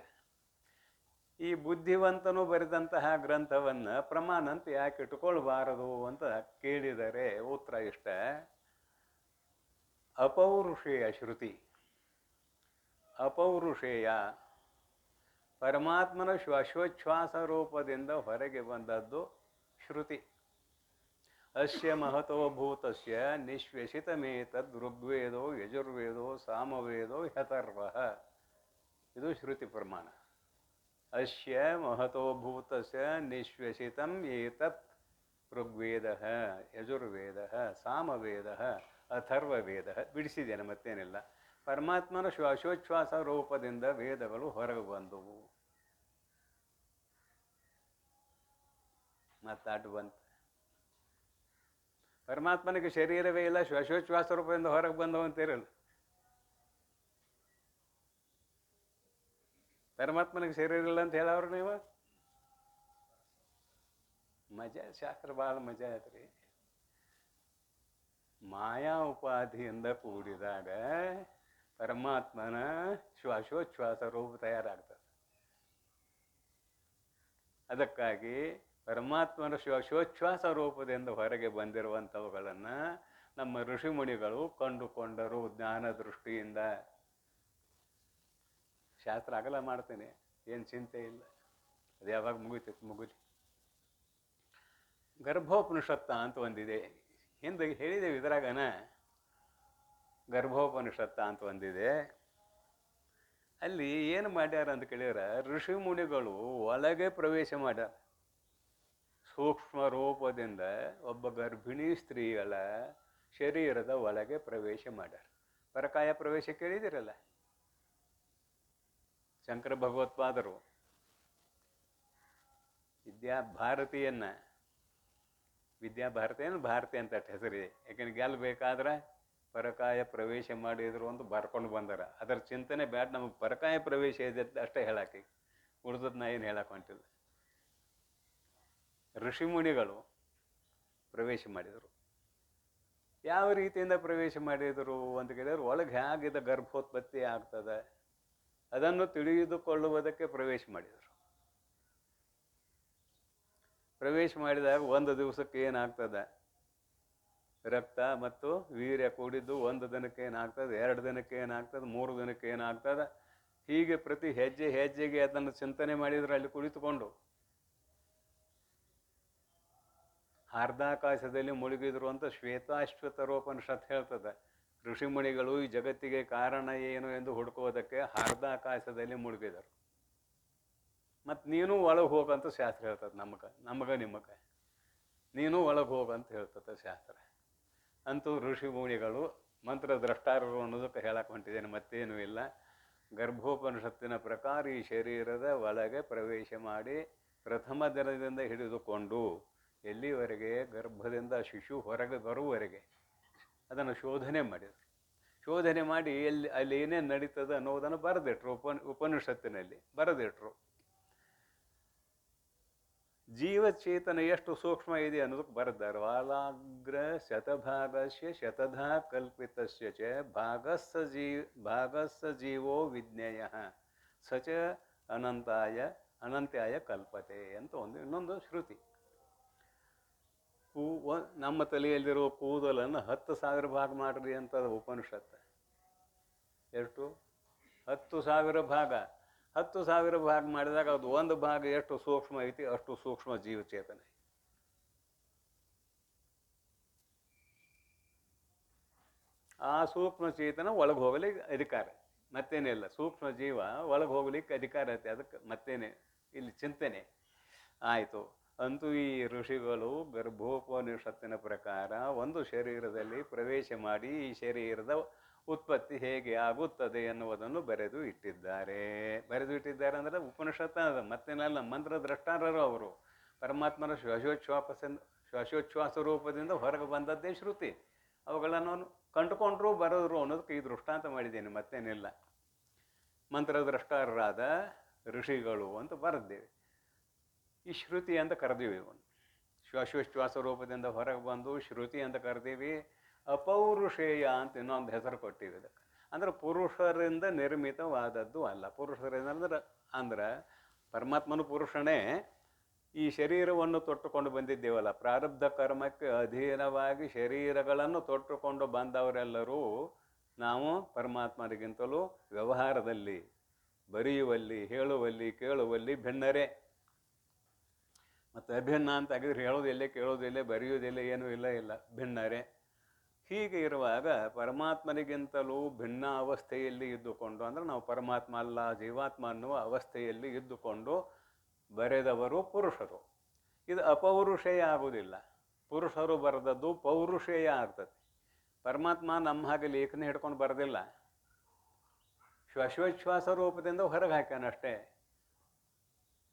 ಈ ಬುದ್ಧಿವಂತನು ಬರೆದಂತಹ ಗ್ರಂಥವನ್ನು ಪ್ರಮಾಣ ಅಂತ ಯಾಕೆ ಇಟ್ಕೊಳ್ಬಾರದು ಅಂತ ಕೇಳಿದರೆ ಉತ್ತರ ಇಷ್ಟ: ಅಪೌರುಷೇಯ ಶ್ರುತಿ. ಅಪೌರುಷೇಯ ಪರಮಾತ್ಮನ ಶ್ವಾಸೋಚ್ಛ್ವಾಸ ರೂಪದಿಂದ ಹೊರಗೆ ಬಂದದ್ದು ಶ್ರುತಿ. ಅಸ್ಯ ಮಹತೋಭೂತಸ್ಯ ನಿಶ್ವಸಿತಮೇತದ್ ಋಗ್ವೇದೋ ಯಜುರ್ವೇದೋ ಸಾಮವೇದೋ ಹ್ಯಥರ್ವಃ. ಇದು ಶ್ರುತಿ ಪ್ರಮಾಣ. ಅಸ್ಯ ಮಹತೋಭೂತಸ್ಯ ನಿಶ್ವಸಿತಂ ಏತತ್ ಋಗ್ವೇದಃ ಯಜುರ್ವೇದಃ ಸಾಮವೇದಃ ಅಥರ್ವವೇದಃ. ಬಿಡಿಸಿದ್ದೇನೆ, ಮತ್ತೇನಿಲ್ಲ. ಪರಮಾತ್ಮನ ಶ್ವಾಸೋಚ್ಛ್ವಾಸ ರೂಪದಿಂದ ವೇದಗಳು ಹೊರಗೆ ಬಂದವು. ಮತ್ತಾಟು ಬಂತು. ಪರಮಾತ್ಮನಿಗೆ ಶರೀರವೇ ಇಲ್ಲ, ಶ್ವಾಸೋಚ್ಛ್ವಾಸ ರೂಪದಿಂದ ಹೊರಗೆ ಬಂದವು ಅಂತಿರಲ್ಲ. ಪರಮಾತ್ಮನಿಗೆ ಶರೀರ ಇಲ್ಲ ಅಂತ ಹೇಳವ್ರು ನೀವು? ಮಜಾ, ಶಾಸ್ತ್ರ ಭಾಳ ಮಜಾ ಐತ್ರಿ. ಮಾಯಾ ಉಪಾಧಿಯಿಂದ ಕೂಡಿದಾಗ ಪರಮಾತ್ಮನ ಶ್ವಾಸೋಚ್ಛ್ವಾಸ ರೂಪ ತಯಾರಾಗ್ತದೆ. ಅದಕ್ಕಾಗಿ ಪರಮಾತ್ಮನ ಶ್ವಾಸೋಚ್ಛ್ವಾಸ ರೂಪದಿಂದ ಹೊರಗೆ ಬಂದಿರುವಂಥವುಗಳನ್ನು ನಮ್ಮ ಋಷಿಮುನಿಗಳು ಕಂಡುಕೊಂಡರು ಜ್ಞಾನ ದೃಷ್ಟಿಯಿಂದ. ಶಾಸ್ತ್ರ ಅಗಲ ಮಾಡ್ತೇನೆ, ಏನು ಚಿಂತೆ ಇಲ್ಲ. ಅದು ಯಾವಾಗ ಮುಗಿತೈತೆ ಮುಗಿಲಿ. ಗರ್ಭೋಪನಿಷತ್ತ ಅಂತ ಒಂದಿದೆ, ಹಿಂದೆ ಹೇಳಿದ್ದೇವೆ ಇದ್ರಾಗನ. ಗರ್ಭೋಪನಿಷತ್ತ ಅಂತ ಒಂದಿದೆ. ಅಲ್ಲಿ ಏನು ಮಾಡ್ಯಾರ ಅಂತ ಕೇಳಿದ್ರೆ, ಋಷಿ ಮುನಿಗಳು ಒಳಗೆ ಪ್ರವೇಶ ಮಾಡ್ಯಾರ. ಸೂಕ್ಷ್ಮ ರೂಪದಿಂದ ಒಬ್ಬ ಗರ್ಭಿಣಿ ಸ್ತ್ರೀಗಳ ಶರೀರದ ಒಳಗೆ ಪ್ರವೇಶ ಮಾಡ್ಯಾರ. ಪರಕಾಯ ಪ್ರವೇಶ ಕೇಳಿದಿರಲ್ಲ. ಶಂಕರ ಭಗವತ್ಪಾದರು ವಿದ್ಯಾಭಾರತಿಯನ್ನು ಭಾರತಿ ಅಂತ ಹೆಸರಿದೆ. ಯಾಕೆಂದ್ರೆ ಗೆಲ್ಲಬೇಕಾದ್ರೆ ಪರಕಾಯ ಪ್ರವೇಶ ಮಾಡಿದ್ರು ಅಂತ ಬರ್ಕೊಂಡು ಬಂದಾರ. ಅದರ ಚಿಂತನೆ ಬ್ಯಾಡ, ನಮಗೆ ಪರಕಾಯ ಪ್ರವೇಶ ಇದೆ ಅಷ್ಟೇ ಹೇಳಾಕಿ, ಉಳಿದದ್ದು ನಾ ಏನು ಹೇಳಕ್ಕೆ ಹೊಂಟಿಲ್ಲ. ಋಷಿಮುನಿಗಳು ಪ್ರವೇಶ ಮಾಡಿದರು. ಯಾವ ರೀತಿಯಿಂದ ಪ್ರವೇಶ ಮಾಡಿದರು ಅಂತ ಕೇಳಿದ್ರೆ, ಒಳಗೆ ಹೇಗಿದ್ದ ಗರ್ಭೋತ್ಪತ್ತಿ ಆಗ್ತದೆ ಅದನ್ನು ತಿಳಿದುಕೊಳ್ಳುವುದಕ್ಕೆ ಪ್ರವೇಶ ಮಾಡಿದರು. ಪ್ರವೇಶ ಮಾಡಿದಾಗ ಒಂದು ದಿವಸಕ್ಕೆ ಏನಾಗ್ತದೆ, ರಕ್ತ ಮತ್ತು ವೀರ್ಯ ಕೂಡಿದ್ದು ಒಂದು ದಿನಕ್ಕೆ ಏನಾಗ್ತದೆ, 2 ದಿನಕ್ಕೆ ಏನಾಗ್ತದೆ, 3 ದಿನಕ್ಕೆ ಏನಾಗ್ತದೆ, ಹೀಗೆ ಪ್ರತಿ ಹೆಜ್ಜೆ ಹೆಜ್ಜೆಗೆ ಅದನ್ನು ಚಿಂತನೆ ಮಾಡಿದ್ರು ಅಲ್ಲಿ ಕುಳಿತುಕೊಂಡು. ಹಾರ್ದಾಕಾಶದಲ್ಲಿ ಮುಳುಗಿದ್ರು ಅಂತ ಶ್ವೇತಾಶ್ವತರೋಪನಿಷತ್ ಹೇಳ್ತದೆ. ಋಷಿಮುನಿಗಳು ಈ ಜಗತ್ತಿಗೆ ಕಾರಣ ಏನು ಎಂದು ಹುಡುಕುವುದಕ್ಕೆ ಹಾರ್ದಾಕಾಶದಲ್ಲಿ ಮುಳುಗಿದರು. ಮತ್ತು ನೀನು ಒಳಗೆ ಹೋಗಂತ ಶಾಸ್ತ್ರ ಹೇಳ್ತದೆ. ನಿಮಗೆ ನೀನು ಒಳಗೆ ಹೋಗಂತ ಹೇಳ್ತದೆ ಶಾಸ್ತ್ರ. ಅಂತೂ ಋಷಿಮುನಿಗಳು ಮಂತ್ರ ದ್ರಷ್ಟಾರರು ಅನ್ನೋದಕ್ಕೆ ಹೇಳಕ್ಕೆ ಹೊಂಟಿದ್ದೇನೆ, ಮತ್ತೇನೂ ಇಲ್ಲ. ಗರ್ಭೋಪನಿಷತ್ತಿನ ಪ್ರಕಾರ ಈ ಶರೀರದ ಒಳಗೆ ಪ್ರವೇಶ ಮಾಡಿ ಪ್ರಥಮ ದಿನದಿಂದ ಹಿಡಿದುಕೊಂಡು ಎಲ್ಲಿವರೆಗೆ ಗರ್ಭದಿಂದ ಶಿಶು ಹೊರಗೆ ಬರುವವರೆಗೆ ಅದನ್ನು ಶೋಧನೆ ಮಾಡಿದರು. ಶೋಧನೆ ಮಾಡಿ ಅಲ್ಲಿ ಏನೇನು ನಡೀತದೆ ಅನ್ನೋದನ್ನು ಬರೆದಿಟ್ರು. ಉಪನಿಷತ್ತಿನಲ್ಲಿ ಬರೆದಿಟ್ರು. ಜೀವಚೇತನ ಎಷ್ಟು ಸೂಕ್ಷ್ಮ ಇದೆ ಅನ್ನೋದಕ್ಕೆ ಬರೆದಾರೆ. ವಾಲಾಗ್ರ ಶತಭಾಗಸ್ಯ ಶತಧಾ ಕಲ್ಪಿತಸ್ಯ ಚ ಭಾಗಸ್ಸ ಜೀವೋ ವಿಜ್ಞೇಯ ಸಚ ಅನಂತ್ಯಾಯ ಕಲ್ಪತೆ ಅಂತ ಇನ್ನೊಂದು ಶ್ರುತಿ. ನಮ್ಮ ತಲೆಯಲ್ಲಿರುವ ಕೂದಲನ್ನು 10,000 ಭಾಗ ಮಾಡ್ರಿ ಅಂತ ಉಪನಿಷತ್ತು. ಎಷ್ಟು? 10,000 ಭಾಗ. 10,000 ಭಾಗ ಮಾಡಿದಾಗ ಅದು ಒಂದು ಭಾಗ ಎಷ್ಟು ಸೂಕ್ಷ್ಮ ಐತಿ ಅಷ್ಟು ಸೂಕ್ಷ್ಮ ಜೀವಚೇತನೆ. ಆ ಸೂಕ್ಷ್ಮ ಚೇತನ ಒಳಗೆ ಹೋಗ್ಲಿಕ್ಕೆ ಅಧಿಕಾರ, ಮತ್ತೇನಿಲ್ಲ. ಸೂಕ್ಷ್ಮ ಜೀವ ಒಳಗೆ ಹೋಗ್ಲಿಕ್ಕೆ ಅಧಿಕಾರ ಐತಿ, ಅದಕ್ಕೆ ಮತ್ತೇನೆ ಇಲ್ಲಿ ಚಿಂತನೆ ಆಯಿತು. ಅಂತೂ ಈ ಋಷಿಗಳು ಗರ್ಭೋಪನಿಷತ್ತಿನ ಪ್ರಕಾರ ಒಂದು ಶರೀರದಲ್ಲಿ ಪ್ರವೇಶ ಮಾಡಿ ಈ ಶರೀರದ ಉತ್ಪತ್ತಿ ಹೇಗೆ ಆಗುತ್ತದೆ ಎನ್ನುವುದನ್ನು ಬರೆದು ಇಟ್ಟಿದ್ದಾರೆ ಅಂದರೆ ಉಪನಿಷತ್ತ ಅದ, ಮತ್ತೇನಲ್ಲ. ಮಂತ್ರ ದ್ರಷ್ಟಾರರು ಅವರು. ಪರಮಾತ್ಮನ ಶ್ವಾಸೋಚ್ಛ್ವಾಸ ರೂಪದಿಂದ ಹೊರಗೆ ಬಂದದ್ದೇ ಶ್ರುತಿ. ಅವುಗಳನ್ನು ಕಂಡುಕೊಂಡ್ರು ಬರೆದ್ರು ಅನ್ನೋದಕ್ಕೆ ಈ ದೃಷ್ಟಾಂತ ಮಾಡಿದ್ದೇನೆ, ಮತ್ತೇನಿಲ್ಲ. ಮಂತ್ರದ್ರಷ್ಟಾರರಾದ ಋಷಿಗಳು ಅಂತ ಬರೆದಿದ್ದೇವೆ. ಈ ಶ್ರುತಿ ಅಂತ ಕರೆದೀವಿ ಇವನು. ಶ್ವಾಸೋಚ್ಛ್ವಾಸ ರೂಪದಿಂದ ಹೊರಗೆ ಬಂದು ಶ್ರುತಿ ಅಂತ ಕರೆದೀವಿ. ಅಪೌರುಷೇಯ ಅಂತ ಇನ್ನೊಂದು ಹೆಸರು ಕೊಟ್ಟಿವಿ ಇದಕ್ಕೆ. ಅಂದ್ರೆ ಪುರುಷರಿಂದ ನಿರ್ಮಿತವಾದದ್ದು ಅಲ್ಲ. ಪುರುಷರಿಂದ ಅಂದ್ರೆ ಪರಮಾತ್ಮನು ಪುರುಷನೇ. ಈ ಶರೀರವನ್ನು ತೊಟ್ಟುಕೊಂಡು ಬಂದಿದ್ದೇವಲ್ಲ, ಪ್ರಾರಬ್ಧ ಕರ್ಮಕ್ಕೆ ಅಧೀನವಾಗಿ ಶರೀರಗಳನ್ನು ತೊಟ್ಟುಕೊಂಡು ಬಂದವರೆಲ್ಲರೂ ನಾವು ಪರಮಾತ್ಮನಿಗಿಂತಲೂ ವ್ಯವಹಾರದಲ್ಲಿ, ಬರೆಯುವಲ್ಲಿ, ಹೇಳುವಲ್ಲಿ, ಕೇಳುವಲ್ಲಿ ಭಿನ್ನರೇ. ಮತ್ತು ಅಭಿನ್ನ ಅಂತ ಆಗಿದ್ರೆ ಹೇಳೋದಿಲ್ಲ, ಕೇಳೋದಿಲ್ಲ, ಬರೆಯೋದಿಲ್ಲ, ಏನೂ ಇಲ್ಲ, ಭಿನ್ನರೇ. ಹೀಗೆ ಇರುವಾಗ ಪರಮಾತ್ಮನಿಗಿಂತಲೂ ಭಿನ್ನ ಅವಸ್ಥೆಯಲ್ಲಿ ಇದ್ದುಕೊಂಡು, ಅಂದರೆ ನಾವು ಪರಮಾತ್ಮ ಅಲ್ಲ ಜೀವಾತ್ಮ ಅನ್ನುವ ಅವಸ್ಥೆಯಲ್ಲಿ ಇದ್ದುಕೊಂಡು ಬರೆದವರು ಪುರುಷರು. ಇದು ಅಪೌರುಷೇಯ ಆಗುವುದಿಲ್ಲ. ಪುರುಷರು ಬರೆದದ್ದು ಪೌರುಷೇಯ ಆಗ್ತದೆ. ಪರಮಾತ್ಮ ನಮ್ಮ ಹಾಗೆ ಲೇಖನ ಹಿಡ್ಕೊಂಡು ಬರೆದಿಲ್ಲ, ಶ್ವಾಸೋಚ್ಛ್ವಾಸ ರೂಪದಿಂದ ಹೊರಗೆ ಹಾಕ್ಯಾನಷ್ಟೇ.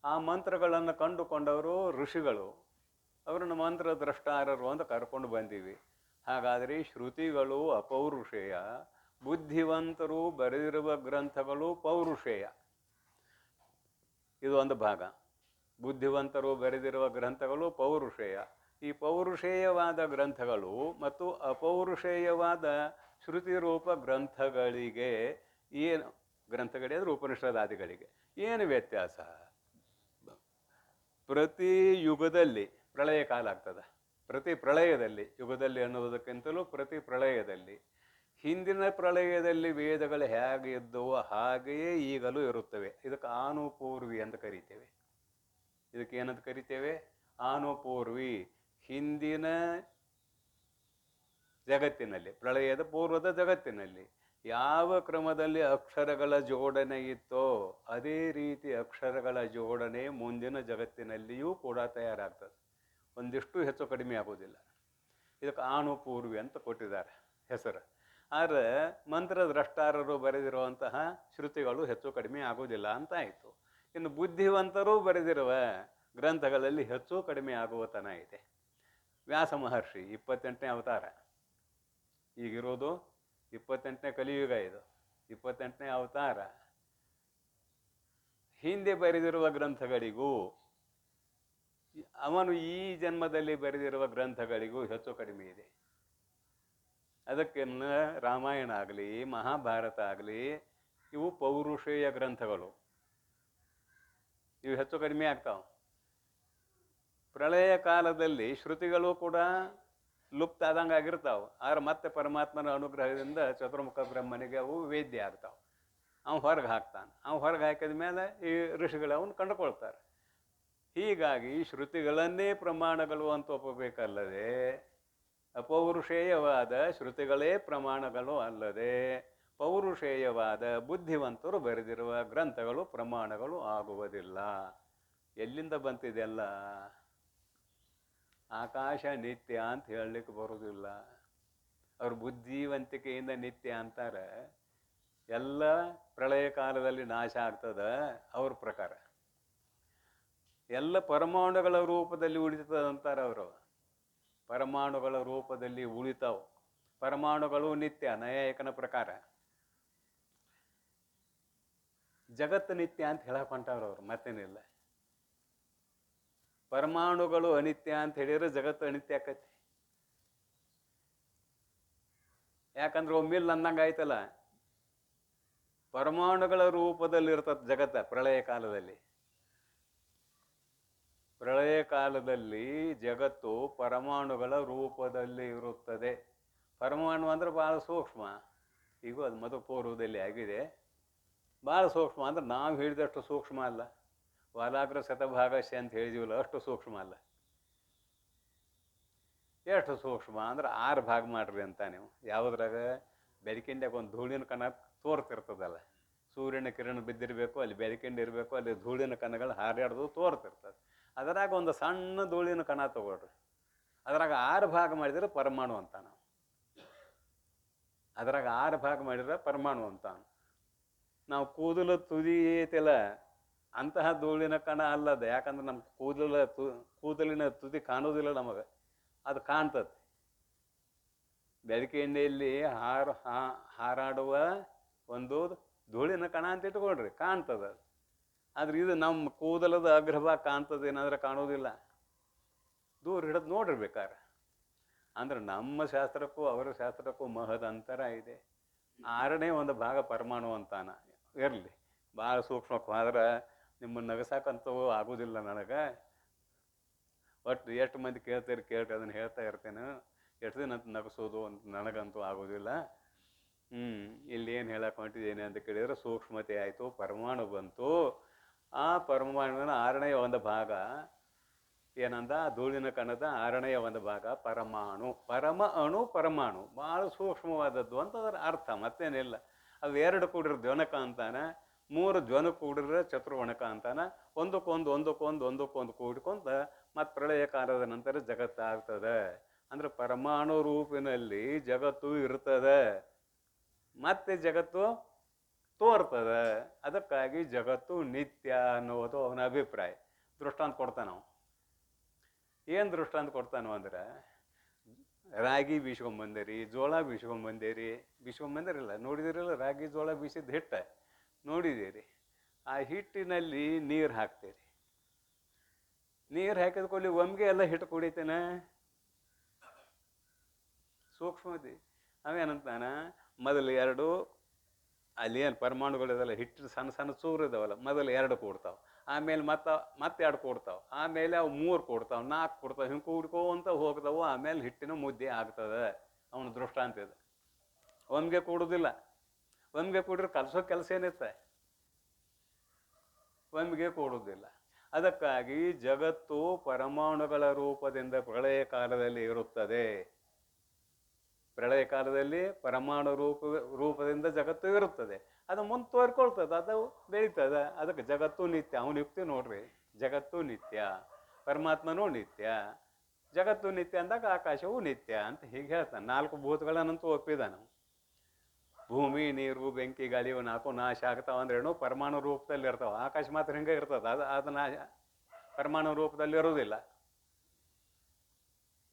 ಆ ಮಂತ್ರಗಳನ್ನು ಕಂಡುಕೊಂಡವರು ಋಷಿಗಳು, ಅವರನ್ನು ಮಂತ್ರ ದ್ರಷ್ಟಾರರು ಅಂತ ಕರ್ಕೊಂಡು ಬಂದೀವಿ. ಹಾಗಾದರೆ ಶ್ರುತಿಗಳು ಅಪೌರುಷೇಯ, ಬುದ್ಧಿವಂತರು ಬರೆದಿರುವ ಗ್ರಂಥಗಳು ಪೌರುಷೇಯ. ಇದು ಒಂದು ಭಾಗ. ಬುದ್ಧಿವಂತರು ಬರೆದಿರುವ ಗ್ರಂಥಗಳು ಪೌರುಷೇಯ. ಈ ಪೌರುಷೇಯವಾದ ಗ್ರಂಥಗಳು ಮತ್ತು ಅಪೌರುಷೇಯವಾದ ಶ್ರುತಿ ರೂಪ ಗ್ರಂಥಗಳಿಗೆ ಏನು, ಗ್ರಂಥಗಳಿಗೆ ಅಂದರೆ ಉಪನಿಷದಾದಿಗಳಿಗೆ ಏನು ವ್ಯತ್ಯಾಸ? ಪ್ರತಿ ಯುಗದಲ್ಲಿ ಪ್ರಳಯ ಕಾಲ ಆಗ್ತದೆ. ಪ್ರತಿ ಪ್ರಳಯದಲ್ಲಿ, ಯುಗದಲ್ಲಿ ಅನ್ನೋದಕ್ಕಿಂತಲೂ ಪ್ರತಿ ಪ್ರಳಯದಲ್ಲಿ, ಹಿಂದಿನ ಪ್ರಳಯದಲ್ಲಿ ವೇದಗಳು ಹೇಗೆ ಇದ್ದವೋ ಹಾಗೆಯೇ ಈಗಲೂ ಇರುತ್ತವೆ. ಇದಕ್ಕೆ ಆನುಪೂರ್ವಿ ಅಂತ ಕರಿತೇವೆ. ಇದಕ್ಕೆ ಏನಂತ ಕರಿತೇವೆ? ಆನುಪೂರ್ವಿ. ಹಿಂದಿನ ಜಗತ್ತಿನಲ್ಲಿ, ಪ್ರಳಯದ ಪೂರ್ವದ ಜಗತ್ತಿನಲ್ಲಿ ಯಾವ ಕ್ರಮದಲ್ಲಿ ಅಕ್ಷರಗಳ ಜೋಡಣೆ ಇತ್ತೋ ಅದೇ ರೀತಿ ಅಕ್ಷರಗಳ ಜೋಡಣೆ ಮುಂದಿನ ಜಗತ್ತಿನಲ್ಲಿಯೂ ಕೂಡ ತಯಾರಾಗ್ತದೆ. ಒಂದಿಷ್ಟು ಹೆಚ್ಚು ಕಡಿಮೆ ಆಗೋದಿಲ್ಲ. ಇದಕ್ಕೆ ಆನುಪೂರ್ವಿ ಅಂತ ಕೊಟ್ಟಿದ್ದಾರೆ ಹೆಸರು. ಆದರೆ ಮಂತ್ರ ದ್ರಷ್ಟಾರರು ಬರೆದಿರುವಂತಹ ಶ್ರುತಿಗಳು ಹೆಚ್ಚು ಕಡಿಮೆ ಆಗೋದಿಲ್ಲ ಅಂತ ಆಯಿತು. ಇನ್ನು ಬುದ್ಧಿವಂತರು ಬರೆದಿರುವ ಗ್ರಂಥಗಳಲ್ಲಿ ಹೆಚ್ಚು ಕಡಿಮೆ ಆಗುವತನ ಇದೆ. ವ್ಯಾಸ ಮಹರ್ಷಿ 28ನೇ ಅವತಾರ, ಈಗಿರೋದು 28ನೇ ಕಲಿಯುಗ, ಇದು 28ನೇ ಅವತಾರ. ಹಿಂದೆ ಬರೆದಿರುವ ಗ್ರಂಥಗಳಿಗೂ ಅವನು ಈ ಜನ್ಮದಲ್ಲಿ ಬರೆದಿರುವ ಗ್ರಂಥಗಳಿಗೂ ಹೆಚ್ಚು ಕಡಿಮೆ ಇದೆ. ಅದಕ್ಕೆ ರಾಮಾಯಣ ಆಗಲಿ, ಮಹಾಭಾರತ ಆಗಲಿ, ಇವು ಪೌರುಷೇಯ ಗ್ರಂಥಗಳು. ಇವು ಹೆಚ್ಚು ಕಡಿಮೆ ಆಗ್ತಾವೆ. ಪ್ರಳಯ ಕಾಲದಲ್ಲಿ ಶ್ರುತಿಗಳು ಕೂಡ ಲುಪ್ತ ಆದಂಗೆ ಆಗಿರ್ತಾವೆ. ಆದ್ರೆ ಮತ್ತೆ ಪರಮಾತ್ಮನ ಅನುಗ್ರಹದಿಂದ ಚತುರ್ಮುಖ ಬ್ರಹ್ಮನಿಗೆ ಅವು ವೇದ್ಯ ಆಗ್ತಾವೆ. ಅವ್ನು ಹೊರಗೆ ಹಾಕ್ತಾನೆ. ಅವ್ನು ಹೊರಗೆ ಹಾಕಿದ ಮೇಲೆ ಈ ಋಷಿಗಳು ಅವನು ಕಂಡುಕೊಳ್ತಾರೆ. ಹೀಗಾಗಿ ಶ್ರುತಿಗಳನ್ನೇ ಪ್ರಮಾಣಗಳು ಅಂತ ಒಪ್ಪಬೇಕಲ್ಲದೆ, ಅಪೌರುಷೇಯವಾದ ಶ್ರುತಿಗಳೇ ಪ್ರಮಾಣಗಳು ಅಲ್ಲದೆ ಪೌರುಷೇಯವಾದ ಬುದ್ಧಿವಂತರು ಬರೆದಿರುವ ಗ್ರಂಥಗಳು ಪ್ರಮಾಣಗಳು ಆಗುವುದಿಲ್ಲ. ಎಲ್ಲಿಂದ ಬಂತಿದೆಲ್ಲ? ಆಕಾಶ ನಿತ್ಯ ಅಂತ ಹೇಳಲಿಕ್ಕೆ ಬರೋದಿಲ್ಲ. ಅವ್ರ ಬುದ್ಧಿವಂತಿಕೆಯಿಂದ ನಿತ್ಯ ಅಂತಾರೆ. ಎಲ್ಲ ಪ್ರಳಯ ಕಾಲದಲ್ಲಿ ನಾಶ ಆಗ್ತದ ಅವ್ರ ಪ್ರಕಾರ. ಎಲ್ಲ ಪರಮಾಣುಗಳ ರೂಪದಲ್ಲಿ ಉಳಿತದ ಅಂತಾರೆ ಅವರು. ಪರಮಾಣುಗಳ ರೂಪದಲ್ಲಿ ಉಳಿತಾವು. ಪರಮಾಣುಗಳು ನಿತ್ಯ ನೈಯಾಯಿಕನ ಪ್ರಕಾರ. ಜಗತ್ತು ನಿತ್ಯ ಅಂತ ಹೇಳಕ್ ಹೊಂಟವ್ರವ್ರು, ಮತ್ತೇನಿಲ್ಲ. ಪರಮಾಣುಗಳು ಅನಿತ್ಯ ಅಂತ ಹೇಳಿದ್ರೆ ಜಗತ್ತು ಅನಿತ್ಯ ಆಕತಿ. ಯಾಕಂದ್ರೆ ಒಮ್ಮಿಲ್ ಅಂದಂಗೆ ಆಯ್ತಲ್ಲ, ಪರಮಾಣುಗಳ ರೂಪದಲ್ಲಿ ಇರ್ತದೆ ಜಗತ್ತ ಪ್ರಳಯ ಕಾಲದಲ್ಲಿ. ಪ್ರಳಯ ಕಾಲದಲ್ಲಿ ಜಗತ್ತು ಪರಮಾಣುಗಳ ರೂಪದಲ್ಲಿ ಇರುತ್ತದೆ. ಪರಮಾಣು ಅಂದ್ರೆ ಭಾಳ ಸೂಕ್ಷ್ಮ. ಈಗ ಅದು ಮಧು ಪೂರ್ವದಲ್ಲಿ ಆಗಿದೆ. ಭಾಳ ಸೂಕ್ಷ್ಮ ಅಂದ್ರೆ ನಾವು ಹೇಳಿದಷ್ಟು ಸೂಕ್ಷ್ಮ ಅಲ್ಲ. ವಾಲಾಗ್ರ ಶತಭಾಗಶ್ಯ ಅಂತ ಹೇಳಿದೀವಲ್ಲ, ಅಷ್ಟು ಸೂಕ್ಷ್ಮ ಅಲ್ಲ. ಎಷ್ಟು ಸೂಕ್ಷ್ಮ ಅಂದ್ರೆ 6 ಭಾಗ ಮಾಡ್ರಿ ಅಂತ ನೀವು. ಯಾವುದ್ರಾಗ? ಬೆಳಕಿಂದಾಗ ಒಂದು ಧೂಳಿನ ಕಣ ತೋರ್ತಿರ್ತದಲ್ಲ, ಸೂರ್ಯನ ಕಿರಣ ಬಿದ್ದಿರಬೇಕು, ಅಲ್ಲಿ ಬೆಳಕಿಂದ ಇರಬೇಕು, ಅಲ್ಲಿ ಧೂಳಿನ ಕಣಗಳು ಹಾರಾಡ್ದು ತೋರ್ತಿರ್ತದೆ. ಅದರಾಗ ಒಂದು ಸಣ್ಣ ಧೂಳಿನ ಕಣ ತಗೊಳ್ರಿ, ಅದ್ರಾಗ 6 ಭಾಗ ಮಾಡಿದರೆ ಪರಮಾಣು ಅಂತ ನಾವು. ಅದ್ರಾಗ 6 ಭಾಗ ಮಾಡಿದ್ರೆ ಪರಮಾಣು ಅಂತ. ನಾವು ಕೂದಲು ತುದಿ ಐತಿಲ್ಲ, ಅಂತಹ ಧೂಳಿನ ಕಣ ಅಲ್ಲದ. ಯಾಕಂದ್ರೆ ನಮ್ಮ ಕೂದಲಿನ ತುದಿ ಕಾಣೋದಿಲ್ಲ ನಮಗೆ, ಅದು ಕಾಣ್ತದೆ. ಬೆಳಕೆ ಎಣ್ಣೆಯಲ್ಲಿ ಹಾರಾಡುವ ಒಂದು ಧೂಳಿನ ಕಣ ಅಂತ ಇಟ್ಕೊಳ್ರಿ, ಕಾಣ್ತದ. ಆದ್ರೆ ಇದು ನಮ್ಮ ಕೂದಲದ ಅಗ್ರಭಾಗ ಕಾಣ್ತದೇನಾದ್ರೆ ಕಾಣೋದಿಲ್ಲ, ದೂರ ಹಿಡಿದು ನೋಡಿರ್ಬೇಕಾರೆ. ಅಂದ್ರೆ ನಮ್ಮ ಶಾಸ್ತ್ರಕ್ಕೂ ಅವರ ಶಾಸ್ತ್ರಕ್ಕೂ ಮಹದ ಅಂತರ ಇದೆ. 6ನೇ ಒಂದು ಭಾಗ ಪರಮಾಣು ಅಂತಾನ. ಇರಲಿ, ಭಾಳ ಸೂಕ್ಷ್ಮವಾದ್ರೆ ನಿಮ್ಮನ್ನು ನಗಸಾಕಂತೂ ಆಗೋದಿಲ್ಲ ನನಗೆ. ಒಟ್ಟು ಎಷ್ಟು ಮಂದಿ ಕೇಳ್ತೀರಿ ಕೇಳ್ರಿ, ಅದನ್ನು ಹೇಳ್ತಾ ಇರ್ತೇನೆ. ಎಷ್ಟು ದಿನ ಅಂತ ನಗಸೋದು ಅಂತ ನನಗಂತೂ ಆಗೋದಿಲ್ಲ. ಇಲ್ಲಿ ಏನು ಹೇಳಕ್ಕೆ ಹೊಂಟಿದ್ದೇನೆ ಅಂತ ಕೇಳಿದರೆ, ಸೂಕ್ಷ್ಮತೆ ಆಯಿತು, ಪರಮಾಣು ಬಂತು. ಆ ಪರಮಾಣುವಿನ 6ನೇ ಒಂದು ಭಾಗ ಏನಂದ, ಧೂಳಿನ ಕಣದ 6ನೇ ಒಂದು ಭಾಗ ಪರಮಾಣು. ಪರಮ ಅಣು ಪರಮಾಣು ಭಾಳ ಸೂಕ್ಷ್ಮವಾದದ್ದು ಅಂತ ಅದರ ಅರ್ಥ, ಮತ್ತೇನಿಲ್ಲ. ಅದು 2 ಕೂಡಿರೋ ಜ್ವನಕ ಅಂತಾನೆ, 3 ಜ್ವನ ಕೂಡಿರೋ ಚತುರ್ವಣಕ ಅಂತಾನೆ. ಒಂದಕ್ಕೊಂದು ಕೂಡ್ಕೊಂತ ಮತ್ತು ಪ್ರಳಯ ಕಾಲದ ನಂತರ ಜಗತ್ತಾಗ್ತದೆ. ಅಂದ್ರೆ ಪರಮಾಣು ರೂಪಿನಲ್ಲಿ ಜಗತ್ತು ಇರ್ತದೆ, ಮತ್ತೆ ಜಗತ್ತು ತೋರ್ತದೆ. ಅದಕ್ಕಾಗಿ ಜಗತ್ತು ನಿತ್ಯ ಅನ್ನೋದು ಅವನ ಅಭಿಪ್ರಾಯ. ದೃಷ್ಟಾಂತ ಕೊಡ್ತಾನೆ ನಾವು. ಏನು ದೃಷ್ಟಾಂತ ಕೊಡ್ತಾನೋ ಅಂದ್ರೆ, ರಾಗಿ ಬೀಸ್ಕೊಂಬಂದಿರಿ, ಜೋಳ ಬೀಸ್ಕೊಂಬಂದಿರಿಲ್ಲ, ನೋಡಿದಿರಲ್ಲ? ರಾಗಿ ಜೋಳ ಬೀಸಿದ ಹಿಟ್ಟ ನೋಡಿದ್ದೀರಿ. ಆ ಹಿಟ್ಟಿನಲ್ಲಿ ನೀರು ಹಾಕ್ತೀರಿ. ನೀರು ಹಾಕಿದ ಕೂಡಲೇ ಒಮ್ಗೆ ಎಲ್ಲ ಹಿಟ್ಟು ಕುಡಿತೇನೆ. ಸೂಕ್ಷ್ಮತೆ. ಅವೇನಂತಾನ, ಮೊದಲು 2 ಅಲ್ಲಿ ಏನು ಪರಮಾಣುಗಳಿದಲ್ಲ, ಹಿಟ್ಟಿನ ಸಣ್ಣ ಸಣ್ಣ ಚೂರು ಇದಾವಲ್ಲ, ಮೊದಲು 2 ಕೂಡ್ತಾವೆ, ಆಮೇಲೆ ಮತ್ತೆ 2 ಕೂಡ್ತಾವೆ, ಆಮೇಲೆ ಅವು 3 ಕೂಡ್ತಾವೆ, 4 ಕೂಡ್ತಾವೆ, ಹಿಂಗೆ ಕೂಡ್ಕೊಂತ ಹೋಗ್ತಾವೆ. ಆಮೇಲೆ ಹಿಟ್ಟಿನ ಮುದ್ದೆ ಆಗ್ತದೆ. ಅವನ ದೃಷ್ಟಾಂತ ಇದೆ. ಒಮ್ಗೆ ಕೂಡುದಿಲ್ಲ. ಒಮ್ಗೆ ಕೂಡಿದ್ರೆ ಕಲಸೋ ಕೆಲಸ ಏನಿತ್ತೆ? ಒಮ್ಗೆ ಕೂಡುವುದಿಲ್ಲ. ಅದಕ್ಕಾಗಿ ಜಗತ್ತು ಪರಮಾಣುಗಳ ರೂಪದಿಂದ ಪ್ರಳಯ ಕಾಲದಲ್ಲಿ ಇರುತ್ತದೆ. ಪ್ರಳಯ ಕಾಲದಲ್ಲಿ ಪರಮಾಣು ರೂಪದಿಂದ ಜಗತ್ತು ಇರುತ್ತದೆ. ಅದು ಮುಂದೆ ತೋರ್ಕೊಳ್ತದೆ, ಅದು ಬೆಳೀತದೆ. ಅದಕ್ಕೆ ಜಗತ್ತು ನಿತ್ಯ. ಅವನು ಯುಕ್ತಿ ನೋಡ್ರಿ, ಜಗತ್ತು ನಿತ್ಯ, ಪರಮಾತ್ಮನೂ ನಿತ್ಯ. ಜಗತ್ತು ನಿತ್ಯ ಅಂದಾಗ ಆಕಾಶವೂ ನಿತ್ಯ ಅಂತ ಹೀಗೆ ಹೇಳ್ತಾನೆ. 4 ಭೂತಗಳನ್ನಂತೂ ಒಪ್ಪಿದಾನು. ಭೂಮಿ, ನೀರು, ಬೆಂಕಿ, ಗಾಳಿ ಇವು 4 ನಾಶ ಆಗ್ತಾವ ಅಂದ್ರೇನು ಪರಮಾಣು ರೂಪದಲ್ಲಿ ಇರ್ತಾವ. ಆಕಾಶ ಮಾತ್ರ ಹಿಂಗೆ ಇರ್ತದೆ, ಅದು ನಾಶ ಪರಮಾಣು ರೂಪದಲ್ಲಿ ಇರೋದಿಲ್ಲ.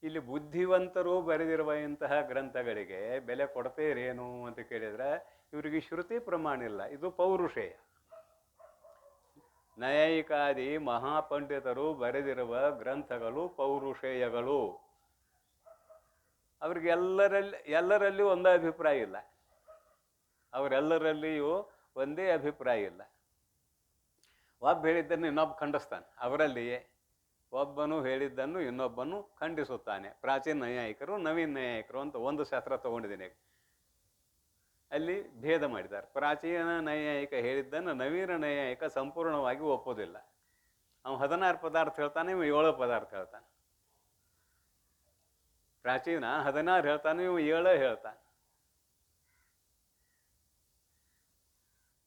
ಇಲ್ಲಿ ಬುದ್ಧಿವಂತರು ಬರೆದಿರುವ ಇಂತಹ ಗ್ರಂಥಗಳಿಗೆ ಬೆಲೆ ಕೊಡ್ತೀರೇನು ಅಂತ ಕೇಳಿದ್ರೆ, ಇವರಿಗೆ ಶ್ರುತಿ ಪ್ರಮಾಣ ಇಲ್ಲ. ಇದು ಪೌರುಷೇಯ. ನೈಯಾಯಿಕಾದಿ ಮಹಾಪಂಡಿತರು ಬರೆದಿರುವ ಗ್ರಂಥಗಳು ಪೌರುಷೇಯಗಳು. ಅವ್ರಿಗೆ ಎಲ್ಲರಲ್ಲಿ ಒಂದೇ ಅಭಿಪ್ರಾಯ ಇಲ್ಲ. ಅವರೆಲ್ಲರಲ್ಲಿಯೂ ಒಂದೇ ಅಭಿಪ್ರಾಯ ಇಲ್ಲ. ಒಬ್ಬ ಹೇಳಿದ್ದನ್ನು ಇನ್ನೊಬ್ಬ ಖಂಡಿಸ್ತಾನೆ. ಅವರಲ್ಲಿಯೇ ಒಬ್ಬನು ಹೇಳಿದ್ದನ್ನು ಇನ್ನೊಬ್ಬನು ಖಂಡಿಸುತ್ತಾನೆ. ಪ್ರಾಚೀನ ನೈಯಾಯಿಕರು, ನವೀನ ನೈಯಾಯಿಕರು ಅಂತ ಒಂದು ಶಾಸ್ತ್ರ ತಗೊಂಡಿದ್ದೀನಿ. ಅಲ್ಲಿ ಭೇದ ಮಾಡಿದ್ದಾರೆ. ಪ್ರಾಚೀನ ನೈಯಾಯಿಕ ಹೇಳಿದ್ದನ್ನು ನವೀನ ನೈಯಾಯಿಕ ಸಂಪೂರ್ಣವಾಗಿ ಒಪ್ಪೋದಿಲ್ಲ. ಅವನು 16 ಪದಾರ್ಥ ಹೇಳ್ತಾನೆ, ಇವ 7 ಪದಾರ್ಥ ಹೇಳ್ತಾನೆ. ಪ್ರಾಚೀನ 16 ಹೇಳ್ತಾನೆ, ಇವ 7 ಹೇಳ್ತಾನೆ.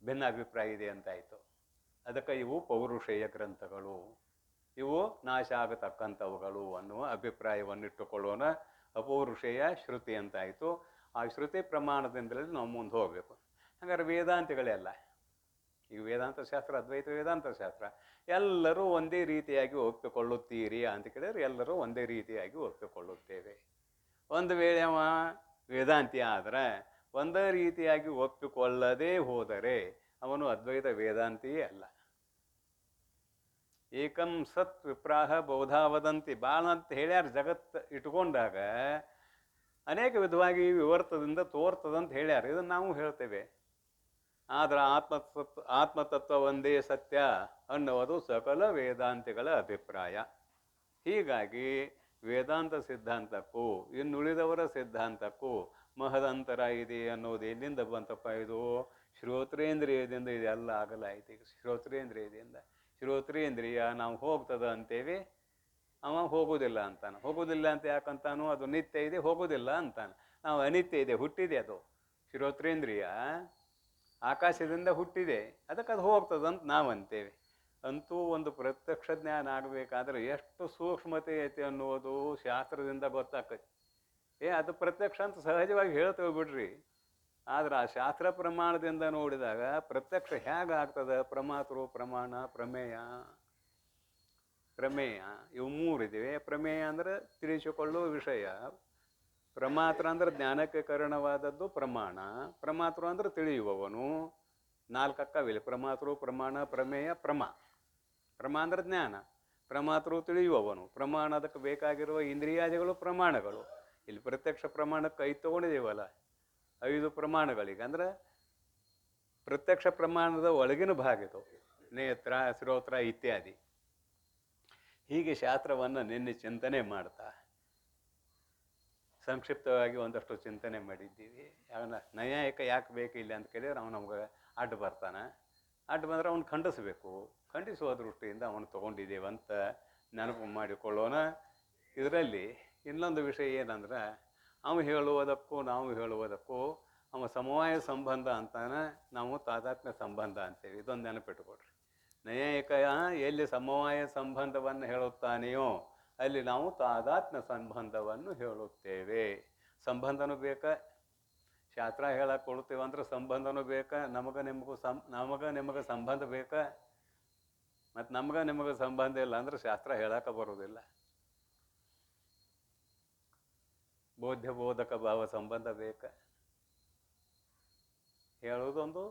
ಭಿನ್ನ ಅಭಿಪ್ರಾಯ ಇದೆ ಅಂತಾಯಿತು. ಅದಕ್ಕೆ ಇವು ಪೌರುಷೇಯ ಗ್ರಂಥಗಳು, ಇವು ನಾಶ ಆಗತಕ್ಕಂಥವುಗಳು ಅನ್ನುವ ಅಭಿಪ್ರಾಯವನ್ನಿಟ್ಟುಕೊಳ್ಳೋಣ. ಅಪೌರುಷೇಯ ಶ್ರುತಿ ಅಂತಾಯಿತು. ಆ ಶ್ರುತಿ ಪ್ರಮಾಣದಿಂದಲೇ ನಾವು ಮುಂದೆ ಹೋಗಬೇಕು. ಹಾಗಾದ್ರೆ ವೇದಾಂತಿಗಳೆಲ್ಲ, ಈಗ ವೇದಾಂತ ಶಾಸ್ತ್ರ, ಅದ್ವೈತ ವೇದಾಂತ ಶಾಸ್ತ್ರ, ಎಲ್ಲರೂ ಒಂದೇ ರೀತಿಯಾಗಿ ಒಪ್ಪಿಕೊಳ್ಳುತ್ತೀರಿ ಅಂತ ಕೇಳಿದ್ರೆ ಎಲ್ಲರೂ ಒಂದೇ ರೀತಿಯಾಗಿ ಒಪ್ಪಿಕೊಳ್ಳುತ್ತೇವೆ. ಒಂದು ವೇಳೆ ಅವ ವೇದಾಂತಿ ಆದರೆ ಒಂದೇ ರೀತಿಯಾಗಿ ಒಪ್ಪಿಕೊಳ್ಳದೇ ಹೋದರೆ ಅವನು ಅದ್ವೈತ ವೇದಾಂತಿಯೇ ಅಲ್ಲ. ಏಕಂ ಸತ್ ವಿಪ್ರಾಹ ಬಹುಧಾ ವದಂತಿ. ಬಾಳ ಅಂತ ಹೇಳ್ಯಾರ. ಜಗತ್ತು ಇಟ್ಕೊಂಡಾಗ ಅನೇಕ ವಿಧವಾಗಿ ವಿವರ್ತದಿಂದ ತೋರ್ತದಂತ ಹೇಳ್ಯಾರ. ಇದನ್ನು ನಾವು ಹೇಳ್ತೇವೆ. ಆದ್ರೆ ಆತ್ಮತತ್ವ ಒಂದೇ ಸತ್ಯ ಅನ್ನುವುದು ಸಕಲ ವೇದಾಂತಿಗಳ ಅಭಿಪ್ರಾಯ. ಹೀಗಾಗಿ ವೇದಾಂತ ಸಿದ್ಧಾಂತಕ್ಕೂ ಇನ್ನುಳಿದವರ ಸಿದ್ಧಾಂತಕ್ಕೂ ಮಹದಂತರ ಇದೆ ಅನ್ನೋದು ಎಲ್ಲಿಂದ ಬಂತಪ್ಪ? ಇದು ಶ್ರೋತ್ರೇಂದ್ರಿಯದಿಂದ ಇದೆಲ್ಲ ಆಗಲಾಯ್ತು. ಈಗ ಶ್ರೋತ್ರೇಂದ್ರಿಯ ನಾವು ಹೋಗ್ತದ ಅಂತೇವಿ, ಅವ ಹೋಗೋದಿಲ್ಲ ಅಂತಾನೆ. ಹೋಗೋದಿಲ್ಲ ಅಂತ ಯಾಕಂತಾನು? ಅದು ನಿತ್ಯ ಇದೆ, ಹೋಗೋದಿಲ್ಲ ಅಂತಾನೆ. ನಾವು ಅನಿತ್ಯ ಇದೆ, ಹುಟ್ಟಿದೆ. ಅದು ಶ್ರೋತ್ರೇಂದ್ರಿಯ ಆಕಾಶದಿಂದ ಹುಟ್ಟಿದೆ, ಅದಕ್ಕೆ ಅದು ಹೋಗ್ತದಂತ ನಾವು ಅಂತೇವೆ. ಅಂತೂ ಒಂದು ಪ್ರತ್ಯಕ್ಷ ಜ್ಞಾನ ಆಗಬೇಕಾದ್ರೆ ಎಷ್ಟು ಸೂಕ್ಷ್ಮತೆ ಐತೆ ಅನ್ನೋದು ಶಾಸ್ತ್ರದಿಂದ ಗೊತ್ತಾಕೈತಿ. ಅದು ಪ್ರತ್ಯಕ್ಷ ಅಂತ ಸಹಜವಾಗಿ ಹೇಳ್ತೇವೆ ಬಿಡ್ರಿ. ಆದ್ರೆ ಆ ಶಾಸ್ತ್ರ ಪ್ರಮಾಣದಿಂದ ನೋಡಿದಾಗ ಪ್ರತ್ಯಕ್ಷ ಹೇಗೆ ಆಗ್ತದೆ? ಪ್ರಮಾತೃ, ಪ್ರಮಾಣ, ಪ್ರಮೇಯ ಇವು 3 ಇದಿವೆ. ಪ್ರಮೇಯ ಅಂದರೆ ತಿಳಿಸಿಕೊಳ್ಳುವ ವಿಷಯ, ಪ್ರಮಾತ್ರ ಅಂದ್ರೆ ಜ್ಞಾನಕ್ಕೆ ಕಾರಣವಾದದ್ದು ಪ್ರಮಾಣ, ಪ್ರಮಾತೃ ಅಂದ್ರೆ ತಿಳಿಯುವವನು, 4 ಅಕ್ಕವಿಲ್ಲ: ಪ್ರಮಾತೃ, ಪ್ರಮಾಣ, ಪ್ರಮೇಯ, ಪ್ರಮ ಅಂದ್ರೆ ಜ್ಞಾನ. ಪ್ರಮಾತೃ ತಿಳಿಯುವವನು. ಪ್ರಮಾಣ ಅದಕ್ಕೆ ಬೇಕಾಗಿರುವ ಇಂದ್ರಿಯಾದಿಗಳು ಪ್ರಮಾಣಗಳು. ಇಲ್ಲಿ ಪ್ರತ್ಯಕ್ಷ ಪ್ರಮಾಣಕ್ಕೆ 5 ತೊಗೊಂಡಿದ್ದೀವಲ್ಲ, 5 ಪ್ರಮಾಣಗಳಿಗೆ ಅಂದ್ರೆ ಪ್ರತ್ಯಕ್ಷ ಪ್ರಮಾಣದ ಒಳಗಿನ ಭಾಗ ಇದು. ನೇತ್ರ, ಶ್ರೋತ್ರ ಇತ್ಯಾದಿ. ಹೀಗೆ ಶಾಸ್ತ್ರವನ್ನು ನಿನ್ನೆ ಚಿಂತನೆ ಮಾಡ್ತಾ ಸಂಕ್ಷಿಪ್ತವಾಗಿ ಒಂದಷ್ಟು ಚಿಂತನೆ ಮಾಡಿದ್ದೀವಿ. ನೈಯಾಯಿಕ ಯಾಕೆ ಬೇಕಿಲ್ಲ ಅಂತ ಕೇಳಿದ್ರೆ ಅವನು ನಮ್ಗೆ ಅಡ್ಡ ಬರ್ತಾನೆ. ಅಡ್ಡ ಬಂದರೆ ಅವನು ಖಂಡಿಸ್ಬೇಕು. ಖಂಡಿಸುವ ದೃಷ್ಟಿಯಿಂದ ಅವನು ತೊಗೊಂಡಿದ್ದೇವಂತ ನೆನಪು ಮಾಡಿಕೊಳ್ಳೋಣ. ಇದರಲ್ಲಿ ಇನ್ನೊಂದು ವಿಷಯ ಏನಂದ್ರೆ, ಅವನು ಹೇಳುವುದಕ್ಕೂ ನಾವು ಹೇಳುವುದಕ್ಕೂ ಅವ ಸಮವಾಯ ಸಂಬಂಧ ಅಂತಾನೆ, ನಾವು ತಾದಾತ್ಮ್ಯ ಸಂಬಂಧ ಅಂತೇವೆ. ಇದೊಂದು ನೆನಪಿಟ್ಟುಕೊಡ್ರಿ. ನೈಯಾಯಿಕ ಎಲ್ಲಿ ಸಮವಾಯ ಸಂಬಂಧವನ್ನು ಹೇಳುತ್ತಾನೆಯೋ ಅಲ್ಲಿ ನಾವು ತಾದಾತ್ಮ್ಯ ಸಂಬಂಧವನ್ನು ಹೇಳುತ್ತೇವೆ. ಸಂಬಂಧನೂ ಬೇಕಾ? ಶಾಸ್ತ್ರ ಹೇಳಕ್ಕೆ ಕೊಡ್ತೇವೆ ಅಂದ್ರೆ ಸಂಬಂಧನೂ ಬೇಕಾ? ನಮಗೆ ನಿಮಗೆ ಸಂಬಂಧ ಬೇಕಾ? ಮತ್ತು ನಿಮಗೆ ಸಂಬಂಧ ಇಲ್ಲ ಅಂದ್ರೆ ಶಾಸ್ತ್ರ ಹೇಳಕ್ಕೆ ಬರೋದಿಲ್ಲ. ಬೋಧಕ ಭಾವ ಸಂಬಂಧ ಬೇಕಾ? ಹೇಳೋದೊಂದು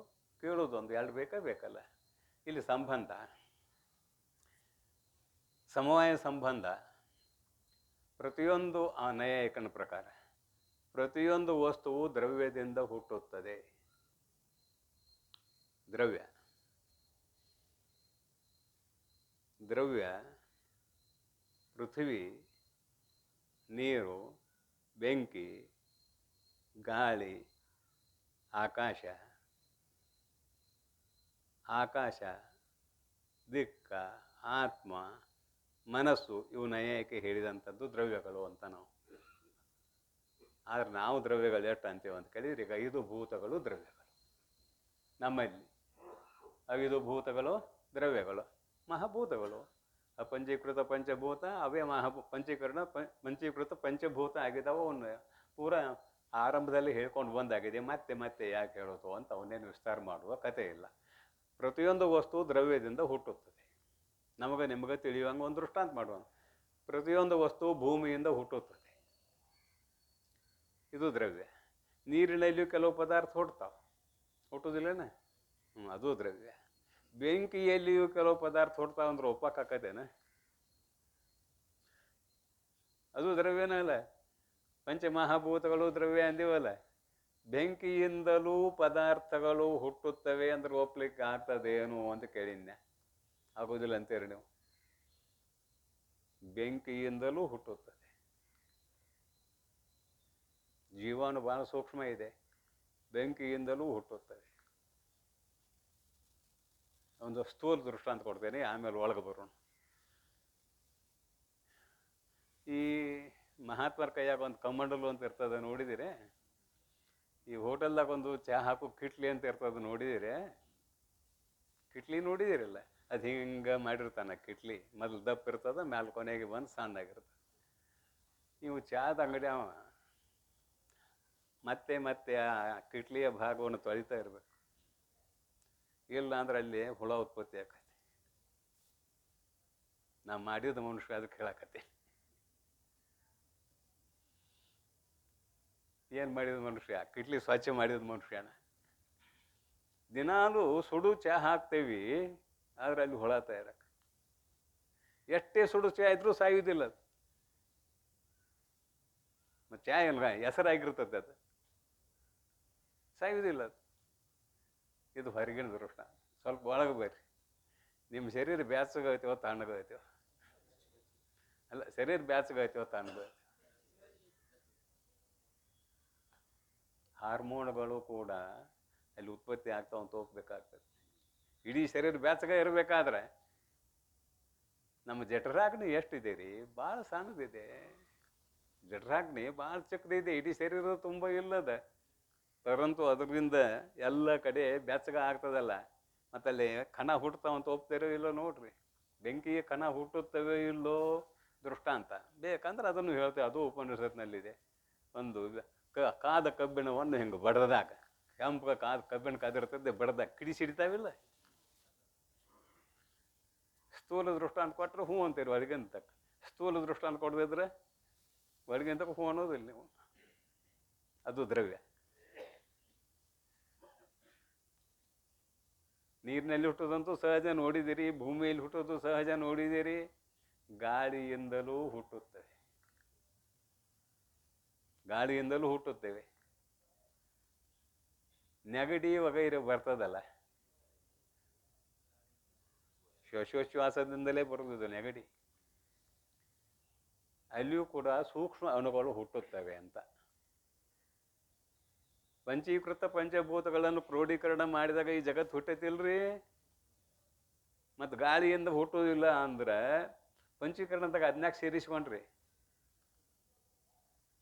ಕೇಳೋದೊಂದು, ಎರಡು ಬೇಕಲ್ಲ. ಇಲ್ಲಿ ಸಂಬಂಧ, ಸಮವಾಯ ಸಂಬಂಧ ಪ್ರತಿಯೊಂದು ಆ ನೈಯಾಯಿಕನ ಪ್ರಕಾರ ಪ್ರತಿಯೊಂದು ವಸ್ತುವು ದ್ರವ್ಯದಿಂದ ಹುಟ್ಟುತ್ತದೆ. ದ್ರವ್ಯ ಪೃಥ್ವಿ, ನೀರು, ಬೆಂಕಿ, ಗಾಳಿ, ಆಕಾಶ, ದಿಕ್ಕ, ಆತ್ಮ, ಮನಸ್ಸು, ಇವು ನೈಯಾಯಿಕ ಹೇಳಿದಂಥದ್ದು ದ್ರವ್ಯಗಳು ಅಂತ ನಾವು. ಆದರೆ ನಾವು ದ್ರವ್ಯಗಳು ಎಷ್ಟು ಅಂತೇವೆ ಅಂತ ಕೇಳಿದ್ರೆ, ಈಗ 5 ಭೂತಗಳು ದ್ರವ್ಯಗಳು ನಮ್ಮಲ್ಲಿ. 5 ಭೂತಗಳು ದ್ರವ್ಯಗಳು, ಮಹಾಭೂತಗಳು. ಅಪಂಚೀಕೃತ ಪಂಚಭೂತ ಅವೇ ಪಂಚೀಕೃತ ಪಂಚಭೂತ ಆಗಿದ್ದಾವೆ. ಅವನ್ನ ಪೂರ ಆರಂಭದಲ್ಲಿ ಹೇಳ್ಕೊಂಡು ಬಂದಾಗಿದೆ. ಮತ್ತೆ ಯಾಕೆ ಹೇಳೋದು ಅಂತ ಅವನ್ನೇನು ವಿಸ್ತಾರ ಮಾಡುವ ಕಥೆ ಇಲ್ಲ. ಪ್ರತಿಯೊಂದು ವಸ್ತು ದ್ರವ್ಯದಿಂದ ಹುಟ್ಟುತ್ತದೆ. ನಿಮಗೆ ತಿಳಿಯುವಂಗೆ ಒಂದು ದೃಷ್ಟಾಂತ ಮಾಡುವ. ಪ್ರತಿಯೊಂದು ವಸ್ತು ಭೂಮಿಯಿಂದ ಹುಟ್ಟುತ್ತದೆ, ಇದು ದ್ರವ್ಯ. ನೀರಿನಲ್ಲಿಯೂ ಕೆಲವು ಪದಾರ್ಥ ಹುಟ್ಟುವುದಿಲ್ಲನೇ? ಅದು ದ್ರವ್ಯ. ಬೆಂಕಿಯಲ್ಲಿಯೂ ಕೆಲವು ಪದಾರ್ಥ ಹುಡ್ತಾವ ಅಂದ್ರೆ ಒಪ್ಪಕ್ಕಾಕತ್ತೇನೆ? ಅದು ದ್ರವ್ಯನೇ ಅಲ್ಲ. ಪಂಚಮಹಾಭೂತಗಳು ದ್ರವ್ಯ ಅಂದಿವಲ್ಲ. ಬೆಂಕಿಯಿಂದಲೂ ಪದಾರ್ಥಗಳು ಹುಟ್ಟುತ್ತವೆ ಅಂದ್ರೆ ಒಪ್ಲಿಕ್ಕೆ ಆಗ್ತದೇನು ಅಂತ ಕೇಳಿದ್ನೆ. ಆಗೋದಿಲ್ಲ ಅಂತೀರಿ ನೀವು? ಬೆಂಕಿಯಿಂದಲೂ ಹುಟ್ಟುತ್ತದೆ. ಜೀವಾಣು ಬಹಳ ಸೂಕ್ಷ್ಮ ಇದೆ, ಬೆಂಕಿಯಿಂದಲೂ ಹುಟ್ಟುತ್ತದೆ. ಒಂದು ಸ್ಥೂಲ ದೃಷ್ಟಾಂತ ಕೊಡ್ತೇನೆ, ಆಮೇಲೆ ಒಳಗೆ ಬರೋಣ. ಈ ಮಹಾತ್ಮರ ಕೈಯಾಗ ಒಂದು ಕಮ್ಮಂಡಲು ಅಂತ ಇರ್ತದೆ, ನೋಡಿದಿರೆ? ಈ ಹೋಟೆಲ್ದಾಗ ಒಂದು ಚಹಾ ಹಾಕೋ ಕಿಟ್ಲಿ ಅಂತ ಇರ್ತದೆ, ನೋಡಿದಿರೆ? ಕಿಟ್ಲಿ ನೋಡಿದಿರಲ್ಲ? ಅದು ಹಿಂಗೆ ಮಾಡಿರ್ತಾನೆ ಕಿಟ್ಲಿ. ಮೊದಲು ದಪ್ಪ ಇರ್ತದೆ, ಮ್ಯಾಲೆ ಕೊನೆಗೆ ಬಂದು ಸಣ್ಣಾಗಿರ್ತದೆ. ನೀವು ಚಹಾದ ಅಂಗಡಿ ಅವ ಮತ್ತೆ ಆ ಕಿಟ್ಲಿಯ ಭಾಗವನ್ನು ತೊಳಿತಾ ಇರಬೇಕು. ಇಲ್ಲ ಅಂದ್ರೆ ಅಲ್ಲಿ ಹುಳ ಉತ್ಪತ್ತಿ ಆಕತಿ. ನಾ ಮಾಡಿದ ಮನುಷ್ಯ ಅದಕ್ಕೆ ಹೇಳಕತ್ತಿ. ಏನು ಮಾಡಿದ ಮನುಷ್ಯ? ಕಿಟ್ಲಿ ಸ್ವಚ್ಛ ಮಾಡಿದ ಮನುಷ್ಯನ. ದಿನಾಲೂ ಸುಡು ಚಹಾ ಹಾಕ್ತೇವಿ, ಆದ್ರೆ ಅಲ್ಲಿ ಹುಳ ತಯಾರಕ. ಎಷ್ಟೇ ಸುಡು ಚಹಾ ಇದ್ರೂ ಸಾಯುವುದಿಲ್ಲ ಅದು. ಮತ್ತು ಚಹಾ ಏನು ಹೆಸರಾಗಿರ್ತದೆ, ಅದು ಸಾಯುವುದಿಲ್ಲ ಅದು. ಇದು ಹೊರಗಿನ ದೃಷ್ಟ. ಸ್ವಲ್ಪ ಒಳಗೆ ಬರ್ರಿ. ನಿಮ್ಮ ಶರೀರ ಬ್ಯಾಸಗಾಯ್ತೀವೋ ತಣ್ಣಗಾಯ್ತೀವೋ? ಅಲ್ಲ, ಶರೀರ ಬ್ಯಾಸಗಾಯ್ತೀವೋ ತಣ್ಣಗಾಯ್ತೀವೋ? ಹಾರ್ಮೋನ್ಗಳು ಕೂಡ ಅಲ್ಲಿ ಉತ್ಪತ್ತಿ ಆಗ್ತಾವಂತ ಹೋಗ್ಬೇಕಾಗ್ತದೆ. ಇಡೀ ಶರೀರ ಬ್ಯಾಸಗ ಇರಬೇಕಾದ್ರೆ ನಮ್ಮ ಜಠರಾಗ್ನಿ ಎಷ್ಟಿದೆ ರೀ? ಭಾಳ ಸಣ್ಣದಿದೆ. ಜಠರಾಗ್ನಿ ಭಾಳ ಚಿಕ್ಕದಿದೆ, ಇಡೀ ಶರೀರ ತುಂಬ ಇಲ್ಲದ. ಪರಂತು ಅದರಿಂದ ಎಲ್ಲ ಕಡೆ ಬೆಚ್ಚಗ ಆಗ್ತದಲ್ಲ. ಮತ್ತಲ್ಲಿ ಕಣ ಹುಟ್ಟುತ್ತಾವಂತ ಒಪ್ತಾರೋ ಇಲ್ಲೋ ನೋಡ್ರಿ. ಬೆಂಕಿಯ ಕಣ ಹುಟ್ಟುತ್ತವೆ ಇಲ್ಲೋ ದೃಷ್ಟಾಂತ ಬೇಕಂದ್ರೆ ಅದನ್ನು ಹೇಳ್ತೇವೆ. ಅದು ಉಪನಿಷತ್ನಲ್ಲಿದೆ. ಒಂದು ಕಾದ ಕಬ್ಬಿಣವನ್ನು ಹಿಂಗೆ ಬಡದಾಗ, ಕೆಂಪು ಕಬ್ಬಿಣ ಕಾದಿರ್ತದೆ, ಬಡದಾಗ ಕಿಡಿಸಿಡ್ತಾವಿಲ್ಲ. ಸ್ಥೂಲ ದೃಷ್ಟಾಂತ ಕೊಟ್ಟರೆ ಹ್ಞೂ ಅಂತೀರಿ ಹೊರಗಿನ ತಕ್ಕ. ಸ್ಥೂಲ ದೃಷ್ಟಾಂತ ಕೊಡದಿದ್ರೆ ಹೊರಗಿನ ತಕ್ಕ ಹ್ಞೂ ಅನ್ನೋದಿಲ್ಲ ನೀವು. ಅದು ದ್ರವ್ಯ. ನೀರಿನಲ್ಲಿ ಹುಟ್ಟೋದಂತೂ ಸಹಜ ನೋಡಿದಿರಿ, ಭೂಮಿಯಲ್ಲಿ ಹುಟ್ಟೋದು ಸಹಜ ನೋಡಿದಿರಿ, ಗಾಳಿಯಿಂದಲೂ ಹುಟ್ಟುತ್ತವೆ. ಗಾಳಿಯಿಂದಲೂ ಹುಟ್ಟುತ್ತೇವೆ. ನೆಗಡಿ ವಗೈರೆ ಬರ್ತದಲ್ಲ, ಶ್ವಾಸೋಚ್ಛ್ವಾಸದಿಂದಲೇ ಬರುವುದು ನೆಗಡಿ. ಅಲ್ಲಿಯೂ ಕೂಡ ಸೂಕ್ಷ್ಮ ಅಣುಗಳು ಹುಟ್ಟುತ್ತವೆ ಅಂತ. ಪಂಚೀಕೃತ ಪಂಚಭೂತಗಳನ್ನು ಕ್ರೋಢೀಕರಣ ಮಾಡಿದಾಗ ಈ ಜಗತ್ತು ಹುಟ್ಟೈತಿಲ್ರಿ. ಮತ್ತು ಗಾಳಿಯಿಂದ ಹುಟ್ಟುವುದಿಲ್ಲ ಅಂದ್ರೆ ಪಂಚೀಕರಣದಾಗ ಅದ್ನಾಗ ಸೇರಿಸ್ಕೊಂಡ್ರಿ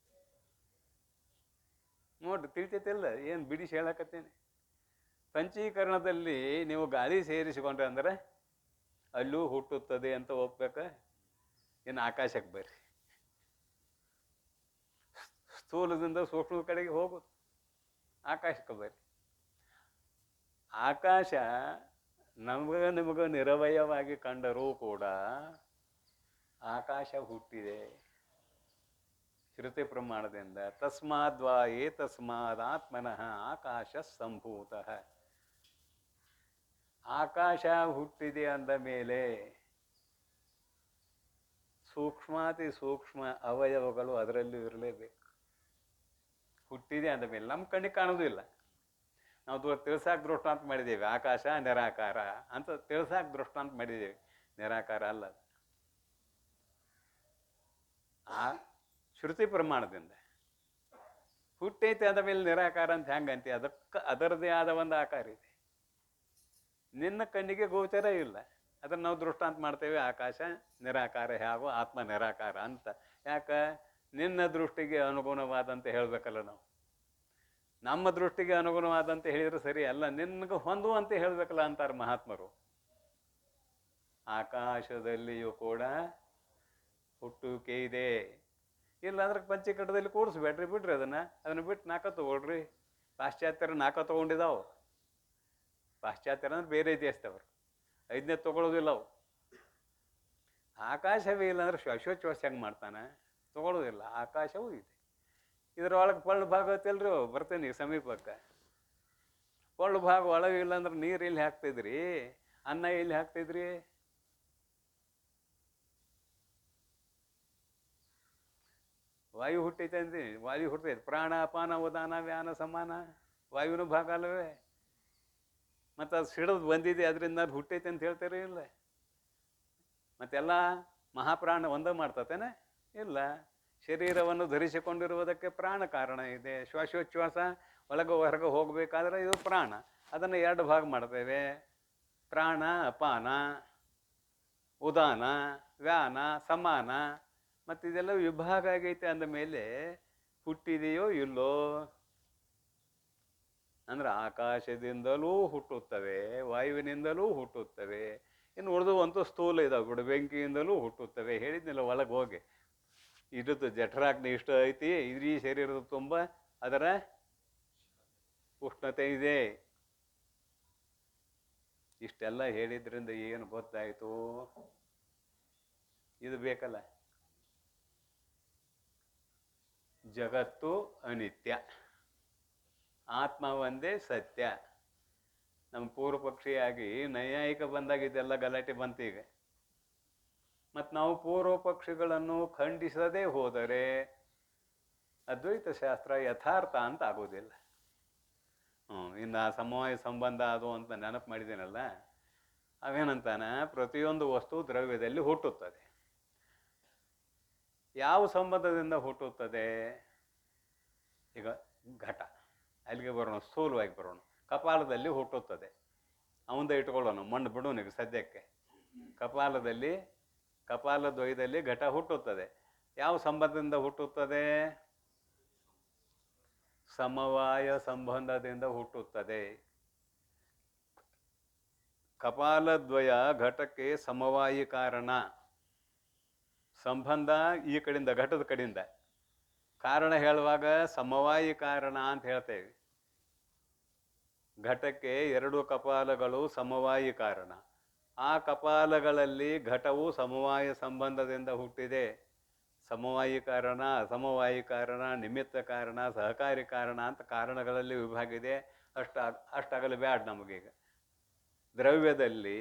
ನೋಡ್ರಿ, ತಿಳಿತೈತಿಲ್ಲ ಏನು ಬಿಡಿಸಿ ಹೇಳಕತ್ತೇನೆ. ಪಂಚೀಕರಣದಲ್ಲಿ ನೀವು ಗಾಳಿ ಸೇರಿಸಿಕೊಂಡ್ರೆ ಅಂದ್ರೆ ಅಲ್ಲೂ ಹುಟ್ಟುತ್ತದೆ ಅಂತ ಒಪ್ಬೇಕ. ಇನ್ನು ಆಕಾಶಕ್ಕೆ ಬರ್ರಿ, ಸ್ಥೂಲದಿಂದ ಸೂಕ್ಷ್ಮದ ಕಡೆಗೆ ಹೋಗೋದು. ಆಕಾಶಕ್ಕೆ ಬರ್ರಿ. ಆಕಾಶ ನಿಮಗೆ ನಿರವಯವಾಗಿ ಕಂಡರೂ ಕೂಡ ಆಕಾಶ ಹುಟ್ಟಿದೆ ಶ್ರುತಿ ಪ್ರಮಾಣದಿಂದ. ತಸ್ಮಾದ್ವಾ ಏತಸ್ಮಾದ್ ಆತ್ಮನಃ ಆಕಾಶ ಸಂಭೂತಃ. ಆಕಾಶ ಹುಟ್ಟಿದೆ ಅಂದ ಮೇಲೆ ಸೂಕ್ಷ್ಮಾತಿ ಸೂಕ್ಷ್ಮ ಅವಯವಗಳು ಅದರಲ್ಲೂ ಇರಲೇಬೇಕು. ಹುಟ್ಟಿದೆ ಅಂದ ಮೇಲೆ ನಮ್ಮ ಕಣ್ಣಿಗೆ ಕಾಣೋದಿಲ್ಲ. ನಾವು ತಿಳಿಸಾಕ ದೃಷ್ಟಾಂತ ಮಾಡಿದ್ದೇವೆ, ಆಕಾಶ ನಿರಾಕಾರ ಅಂತ ತಿಳಿಸಾಕ ದೃಷ್ಟಾಂತ ಮಾಡಿದ್ದೇವೆ, ನಿರಾಕಾರ ಅಲ್ಲ. ಆ ಶ್ರುತಿ ಪ್ರಮಾಣದಿಂದ ಹುಟ್ಟೈತೆ ಆದ ಮೇಲೆ ನಿರಾಕಾರ ಅಂತ ಹೆಂಗಂತೆ, ಅದಕ್ಕೆ ಅದರದೇ ಆದ ಒಂದು ಆಕಾರ ಇದೆ, ನಿನ್ನ ಕಣ್ಣಿಗೆ ಗೋಚರ ಇಲ್ಲ. ಅದನ್ನು ನಾವು ದೃಷ್ಟಾಂತ ಮಾಡ್ತೇವೆ, ಆಕಾಶ ನಿರಾಕಾರ ಹಾಗೂ ಆತ್ಮ ನಿರಾಕಾರ ಅಂತ. ಯಾಕೆ? ನಿನ್ನ ದೃಷ್ಟಿಗೆ ಅನುಗುಣವಾದಂತೆ ಹೇಳಬೇಕಲ್ಲ ನಾವು. ನಮ್ಮ ದೃಷ್ಟಿಗೆ ಅನುಗುಣವಾದಂತೆ ಹೇಳಿದ್ರೆ ಸರಿ ಅಲ್ಲ, ನಿನ್ಗೆ ಹೊಂದುವಂತೆ ಹೇಳಬೇಕಲ್ಲ ಅಂತಾರೆ ಮಹಾತ್ಮರು. ಆಕಾಶದಲ್ಲಿಯೂ ಕೂಡ ಹುಟ್ಟುವಿಕೆ ಇದೆ. ಇಲ್ಲಾಂದ್ರೆ ಪಂಚೀಕರಣದಲ್ಲಿ ಕೂಡಿಸ್ಬೇಡ್ರಿ, ಬಿಡ್ರಿ ಅದನ್ನು ಬಿಟ್ಟು ನಾಲ್ಕ ತಗೊಳ್ರಿ. ಪಾಶ್ಚಾತ್ಯರ ನಾಲ್ಕ ತೊಗೊಂಡಿದ್ದಾವು. ಪಾಶ್ಚಾತ್ಯರ ಅಂದ್ರೆ ಬೇರೆ ದೇಶದವರು, ಐದನೇ ತೊಗೊಳೋದಿಲ್ಲ ಅವು. ಆಕಾಶವೇ ಇಲ್ಲಾಂದ್ರೆ ಶ್ವಾಸೋಚ್ಛ್ವಾಸ ಹೆಂಗೆ ಮಾಡ್ತಾನೆ? ತೊಗೊಳೋದಿಲ್ಲ. ಆಕಾಶವೂ ಇದೆ. ಇದರೊಳಗೆ ಪಳ್ಳು ಭಾಗ ಐತಲ್ರಿ, ಬರ್ತೇನೆ ಸಮೀಪಕ್ಕೆ. ಪಳ್ಳು ಭಾಗ ಒಳಗೆ ಇಲ್ಲಾಂದ್ರೆ ನೀರು ಎಲ್ಲಿ ಹಾಕ್ತಿದ್ರಿ? ಅನ್ನ ಎಲ್ಲಿ ಹಾಕ್ತಿದ್ರಿ? ವಾಯು ಹುಟ್ಟೈತೆ ಅಂದ್ರಿ, ವಾಯು ಹುಟ್ಟೈತೆ. ಪ್ರಾಣ ಅಪಾನ ಉದಾನ ವ್ಯಾನ ಸಮಾನ ವಾಯುವಿನ ಭಾಗ ಅಲ್ಲವೇ? ಮತ್ತು ಅದು ಸಿಡಿದು ಬಂದಿದೆ, ಅದರಿಂದ ಅದು ಹುಟ್ಟೈತೆ ಅಂತ ಹೇಳ್ತಾರೆ ಇಲ್ಲ? ಮತ್ತೆಲ್ಲ ಮಹಾಪ್ರಾಣ ಒಂದೇ ಮಾಡ್ತತೇನೆ? ಇಲ್ಲ. ಶರೀರವನ್ನು ಧರಿಸಿಕೊಂಡಿರುವುದಕ್ಕೆ ಪ್ರಾಣ ಕಾರಣ ಇದೆ. ಶ್ವಾಸೋಚ್ಛ್ವಾಸ ಒಳಗೆ ಹೊರಗೆ ಹೋಗಬೇಕಾದ್ರೆ ಇದು ಪ್ರಾಣ. ಅದನ್ನು ಎರಡು ಭಾಗ ಮಾಡ್ತೇವೆ, ಪ್ರಾಣ ಅಪಾನ, ಉದಾನ ವ್ಯಾನ ಸಮಾನ. ಮತ್ತು ಇದೆಲ್ಲ ವಿಭಾಗ ಆಗೈತೆ ಅಂದ ಮೇಲೆ ಹುಟ್ಟಿದೆಯೋ ಇಲ್ಲೋ? ಅಂದ್ರೆ ಆಕಾಶದಿಂದಲೂ ಹುಟ್ಟುತ್ತವೆ, ವಾಯುವಿನಿಂದಲೂ ಹುಟ್ಟುತ್ತವೆ, ಇನ್ನು ಉಳಿದುವಂತೂ ಸ್ಥೂಲ ಇದಾವೆ ಬಿಡು, ಬೆಂಕಿಯಿಂದಲೂ ಹುಟ್ಟುತ್ತವೆ. ಹೇಳಿದ್ನಿಲ್ಲ ಒಳಗೆ ಹೋಗಿ, ಇದ್ದು ಜಠರಾಗ್ನಿ ಇಷ್ಟ ಐತಿ, ಇಡೀ ಶರೀರದ ತುಂಬ ಅದರ ಉಷ್ಣತೆ ಇದೆ. ಇಷ್ಟೆಲ್ಲ ಹೇಳಿದ್ರಿಂದ ಏನು ಗೊತ್ತಾಯಿತು? ಇದು ಬೇಕಲ್ಲ, ಜಗತ್ತು ಅನಿತ್ಯ, ಆತ್ಮ ಒಂದೇ ಸತ್ಯ. ನಮ್ಮ ಪೂರ್ವ ಪಕ್ಷಿಯಾಗಿ ನೈಯಾಯಿಕ ಬಂದಾಗ ಇದೆಲ್ಲ ಗಲಾಟೆ ಬಂತೀಗ. ಮತ್ತು ನಾವು ಪೂರ್ವ ಪಕ್ಷಿಗಳನ್ನು ಖಂಡಿಸದೇ ಹೋದರೆ ಅದ್ವೈತ ಶಾಸ್ತ್ರ ಯಥಾರ್ಥ ಅಂತ ಆಗೋದಿಲ್ಲ. ಇನ್ನು ಸಮವಾಯ ಸಂಬಂಧ ಅದು ಅಂತ ನೆನಪು ಮಾಡಿದ್ದೀನಲ್ಲ, ಅವೇನಂತಾನ, ಪ್ರತಿಯೊಂದು ವಸ್ತು ದ್ರವ್ಯದಲ್ಲಿ ಹುಟ್ಟುತ್ತದೆ. ಯಾವ ಸಂಬಂಧದಿಂದ ಹುಟ್ಟುತ್ತದೆ? ಈಗ ಘಟ, ಅಲ್ಲಿಗೆ ಬರೋಣ, ಸ್ಥೂಲವಾಗಿ ಬರೋಣ. ಕಪಾಲದಲ್ಲಿ ಹುಟ್ಟುತ್ತದೆ, ಅವಂದ ಇಟ್ಕೊಳ್ಳೋಣ, ಮಣ್ಣು ಬಿಡೋಣ ಈಗ ಸದ್ಯಕ್ಕೆ. ಕಪಾಲದ್ವಯದಲ್ಲಿ ಘಟ ಹುಟ್ಟುತ್ತದೆ. ಯಾವ ಸಂಬಂಧದಿಂದ ಹುಟ್ಟುತ್ತದೆ? ಸಮವಾಯ ಸಂಬಂಧದಿಂದ ಹುಟ್ಟುತ್ತದೆ. ಕಪಾಲದ್ವಯ ಘಟಕ್ಕೆ ಸಮವಾಯಿ ಕಾರಣ. ಸಂಬಂಧ ಈ ಕಡೆಯಿಂದ, ಘಟದ ಕಡೆಯಿಂದ. ಕಾರಣ ಹೇಳುವಾಗ ಸಮವಾಯಿ ಕಾರಣ ಅಂತ ಹೇಳ್ತೇವೆ. ಘಟಕ್ಕೆ ಎರಡು ಕಪಾಲಗಳು ಸಮವಾಯಿ ಕಾರಣ. ಆ ಕಪಾಲಗಳಲ್ಲಿ ಘಟವು ಸಮವಾಯ ಸಂಬಂಧದಿಂದ ಹುಟ್ಟಿದೆ. ಸಮವಾಯಿ ಕಾರಣ, ಅಸಮವಾಯಿ ಕಾರಣ, ನಿಮಿತ್ತ ಕಾರಣ, ಸಹಕಾರಿ ಕಾರಣ ಅಂತ ಕಾರಣಗಳಲ್ಲಿ ವಿಭಾಗ ಇದೆ. ಅಷ್ಟಾಗಲು ಬ್ಯಾಡ್ ನಮಗೀಗ. ದ್ರವ್ಯದಲ್ಲಿ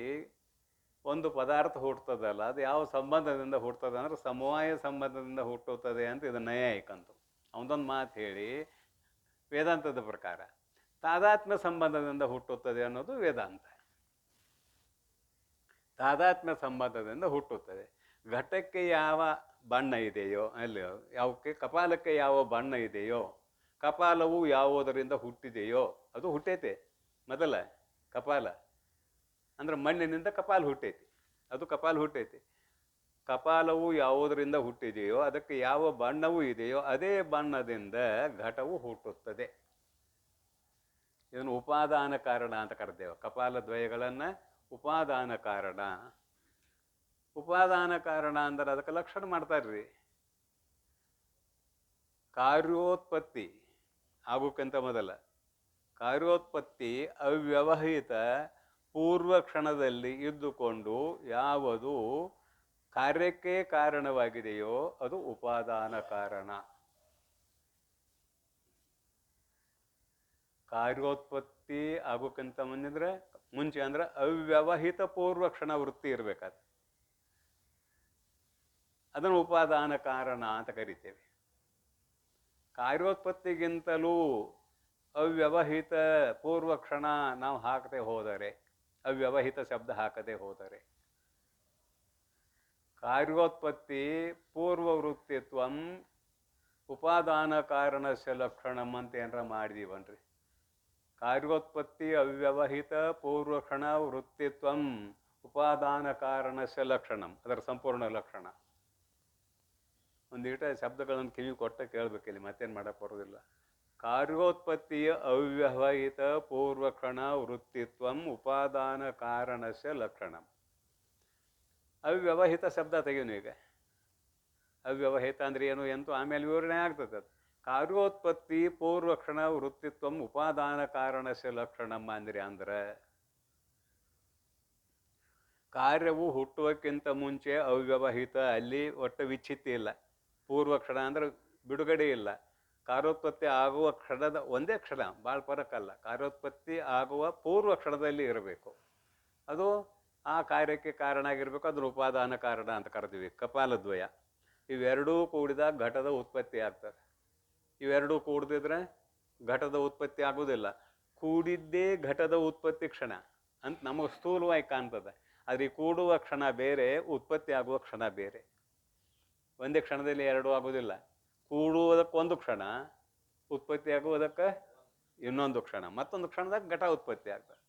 ಒಂದು ಪದಾರ್ಥ ಹುಟ್ಟುತ್ತದಲ್ಲ, ಅದು ಯಾವ ಸಂಬಂಧದಿಂದ ಹುಟ್ಟುತ್ತದೆ ಅಂದ್ರೆ ಸಮವಾಯ ಸಂಬಂಧದಿಂದ ಹುಟ್ಟುತ್ತದೆ ಅಂತ ಇದು ನೈಯಾಯಿಕಂತು. ಅವನದೊಂದು ಮಾತು ಹೇಳಿ ವೇದಾಂತದ ಪ್ರಕಾರ ತಾದಾತ್ಮ್ಯ ಸಂಬಂಧದಿಂದ ಹುಟ್ಟುತ್ತದೆ ಅನ್ನೋದು ವೇದಾಂತ. ತಾದಾತ್ಮ್ಯ ಸಂಬಂಧದಿಂದ ಹುಟ್ಟುತ್ತದೆ. ಘಟಕ್ಕೆ ಯಾವ ಬಣ್ಣ ಇದೆಯೋ, ಅಲ್ಲಿ ಯಾವಕ್ಕೆ ಕಪಾಲಕ್ಕೆ ಯಾವ ಬಣ್ಣ ಇದೆಯೋ, ಕಪಾಲವು ಯಾವುದರಿಂದ ಹುಟ್ಟಿದೆಯೋ ಅದು ಹುಟ್ಟೈತೆ. ಮೊದಲ ಕಪಾಲ ಅಂದ್ರೆ ಮಣ್ಣಿನಿಂದ ಕಪಾಲ ಹುಟ್ಟೈತಿ, ಅದು ಕಪಾಲ ಹುಟ್ಟೈತಿ. ಕಪಾಲವು ಯಾವುದರಿಂದ ಹುಟ್ಟಿದೆಯೋ ಅದಕ್ಕೆ ಯಾವ ಬಣ್ಣವೂ ಇದೆಯೋ ಅದೇ ಬಣ್ಣದಿಂದ ಘಟವು ಹುಟ್ಟುತ್ತದೆ. ಇದನ್ನು ಉಪಾದಾನ ಕಾರಣ ಅಂತ ಕರೆದೇವೆ. ಕಪಾಲ ದ್ವಯಗಳನ್ನು ಉಪಾದಾನ ಕಾರಣ. ಉಪಾದಾನ ಕಾರಣ ಅಂದ್ರೆ ಅದಕ್ಕೆ ಲಕ್ಷಣ ಮಾಡ್ತಾರ್ರಿ. ಕಾರ್ಯೋತ್ಪತ್ತಿ ಆಗೋಕ್ಕಿಂತ ಮೊದಲ ಕಾರ್ಯೋತ್ಪತ್ತಿ ಅವ್ಯವಹಿತ ಪೂರ್ವ ಕ್ಷಣದಲ್ಲಿ ಇದ್ದುಕೊಂಡು ಯಾವುದು ಕಾರ್ಯಕ್ಕೆ ಕಾರಣವಾಗಿದೆಯೋ ಅದು ಉಪಾದಾನ ಕಾರಣ. ಕಾರ್ಯೋತ್ಪತ್ತಿ ಆಗೋಕ್ಕಿಂತ ಮುಂಚೆ ಅಂದ್ರೆ ಅವ್ಯವಹಿತ ಪೂರ್ವ ಕ್ಷಣ ವೃತ್ತಿ ಇರಬೇಕಾದ, ಅದನ್ನು ಉಪಾದಾನ ಕಾರಣ ಅಂತ ಕರಿತೇವೆ. ಕಾರ್ಯೋತ್ಪತ್ತಿಗಿಂತಲೂ ಅವ್ಯವಹಿತ ಪೂರ್ವ ಕ್ಷಣ ನಾವು ಹಾಕದೆ ಹೋದರೆ, ಅವ್ಯವಹಿತ ಶಬ್ದ ಹಾಕದೆ ಹೋದರೆ, ಕಾರ್ಯೋತ್ಪತ್ತಿ ಪೂರ್ವವೃತ್ತಿತ್ವಂ ಉಪಾದಾನ ಕಾರಣಸ್ಯ ಲಕ್ಷಣಂ ಅಂತ ಏನಾರ ಮಾಡಿದೀವನ್ರಿ. ಕಾರ್ಯೋತ್ಪತ್ತಿ ಅವ್ಯವಹಿತ ಪೂರ್ವಕ್ಷಣ ವೃತ್ತಿತ್ವಂ ಉಪಾದಾನ ಕಾರಣಸ್ಯ ಲಕ್ಷಣಂ, ಅದರ ಸಂಪೂರ್ಣ ಲಕ್ಷಣ. ಒಂದೀಟ ಶಬ್ದಗಳನ್ನು ಕಿವಿ ಕೊಟ್ಟ ಕೇಳಬೇಕಿಲ್ಲಿ, ಮತ್ತೇನು ಮಾಡಕ್ಕೆ ಬರೋದಿಲ್ಲ. ಕಾರ್ಯೋತ್ಪತ್ತಿಯ ಅವ್ಯವಹಿತ ಪೂರ್ವಕ್ಷಣ ವೃತ್ತಿತ್ವಂ ಉಪಾದಾನ ಕಾರಣಸ್ಯ ಲಕ್ಷಣಂ. ಅವ್ಯವಹಿತ ಶಬ್ದ ತೆಗೆಯೋನು ಈಗ. ಅವ್ಯವಹಿತ ಅಂದ್ರೆ ಏನು ಎಂತೂ ಆಮೇಲೆ ವಿವರಣೆ ಆಗ್ತದೆ. ಅದು ಕಾರ್ಯೋತ್ಪತ್ತಿ ಪೂರ್ವಕ್ಷಣ ವೃತ್ತಿತ್ವಂ ಉಪಾದಾನ ಕಾರಣಸ್ಯ ಲಕ್ಷಣಂ ಅಂದ್ರೆ ಕಾರ್ಯವು ಹುಟ್ಟುವಕ್ಕಿಂತ ಮುಂಚೆ ಅವ್ಯವಹಿತ, ಅಲ್ಲಿ ಒಟ್ಟು ವಿಚ್ಛಿತ್ತಿ ಇಲ್ಲ. ಪೂರ್ವಕ್ಷಣ ಅಂದ್ರೆ ಬಿಡುಗಡೆ ಇಲ್ಲ. ಕಾರ್ಯೋತ್ಪತ್ತಿ ಆಗುವ ಕ್ಷಣದ ಒಂದೇ ಕ್ಷಣ, ಭಾಳ ಫರಕಲ್ಲ. ಕಾರ್ಯೋತ್ಪತ್ತಿ ಆಗುವ ಪೂರ್ವ ಕ್ಷಣದಲ್ಲಿ ಇರಬೇಕು, ಅದು ಆ ಕಾರ್ಯಕ್ಕೆ ಕಾರಣ ಆಗಿರ್ಬೇಕು. ಅದ್ರ ಉಪಾದಾನ ಕಾರಣ ಅಂತ ಕರಿತೀವಿ. ಕಪಾಲದ್ವಯ ಇವೆರಡೂ ಕೂಡಿದಾಗ ಘಟದ ಉತ್ಪತ್ತಿ ಆಗ್ತದೆ. ಇವೆರಡೂ ಕೂಡದಿದ್ರೆ ಘಟದ ಉತ್ಪತ್ತಿ ಆಗೋದಿಲ್ಲ. ಕೂಡಿದ್ದೇ ಘಟದ ಉತ್ಪತ್ತಿ ಕ್ಷಣ ಅಂತ ನಮಗೆ ಸ್ಥೂಲವಾಗಿ ಕಾಣ್ತದೆ. ಆದರೆ ಕೂಡುವ ಕ್ಷಣ ಬೇರೆ, ಉತ್ಪತ್ತಿ ಆಗುವ ಕ್ಷಣ ಬೇರೆ. ಒಂದೇ ಕ್ಷಣದಲ್ಲಿ ಎರಡೂ ಆಗೋದಿಲ್ಲ. ಕೂಡುವುದಕ್ಕೊಂದು ಕ್ಷಣ, ಉತ್ಪತ್ತಿ ಆಗುವುದಕ್ಕೆ ಇನ್ನೊಂದು ಕ್ಷಣ, ಮತ್ತೊಂದು ಕ್ಷಣದಾಗ ಘಟ ಉತ್ಪತ್ತಿ ಆಗ್ತದೆ.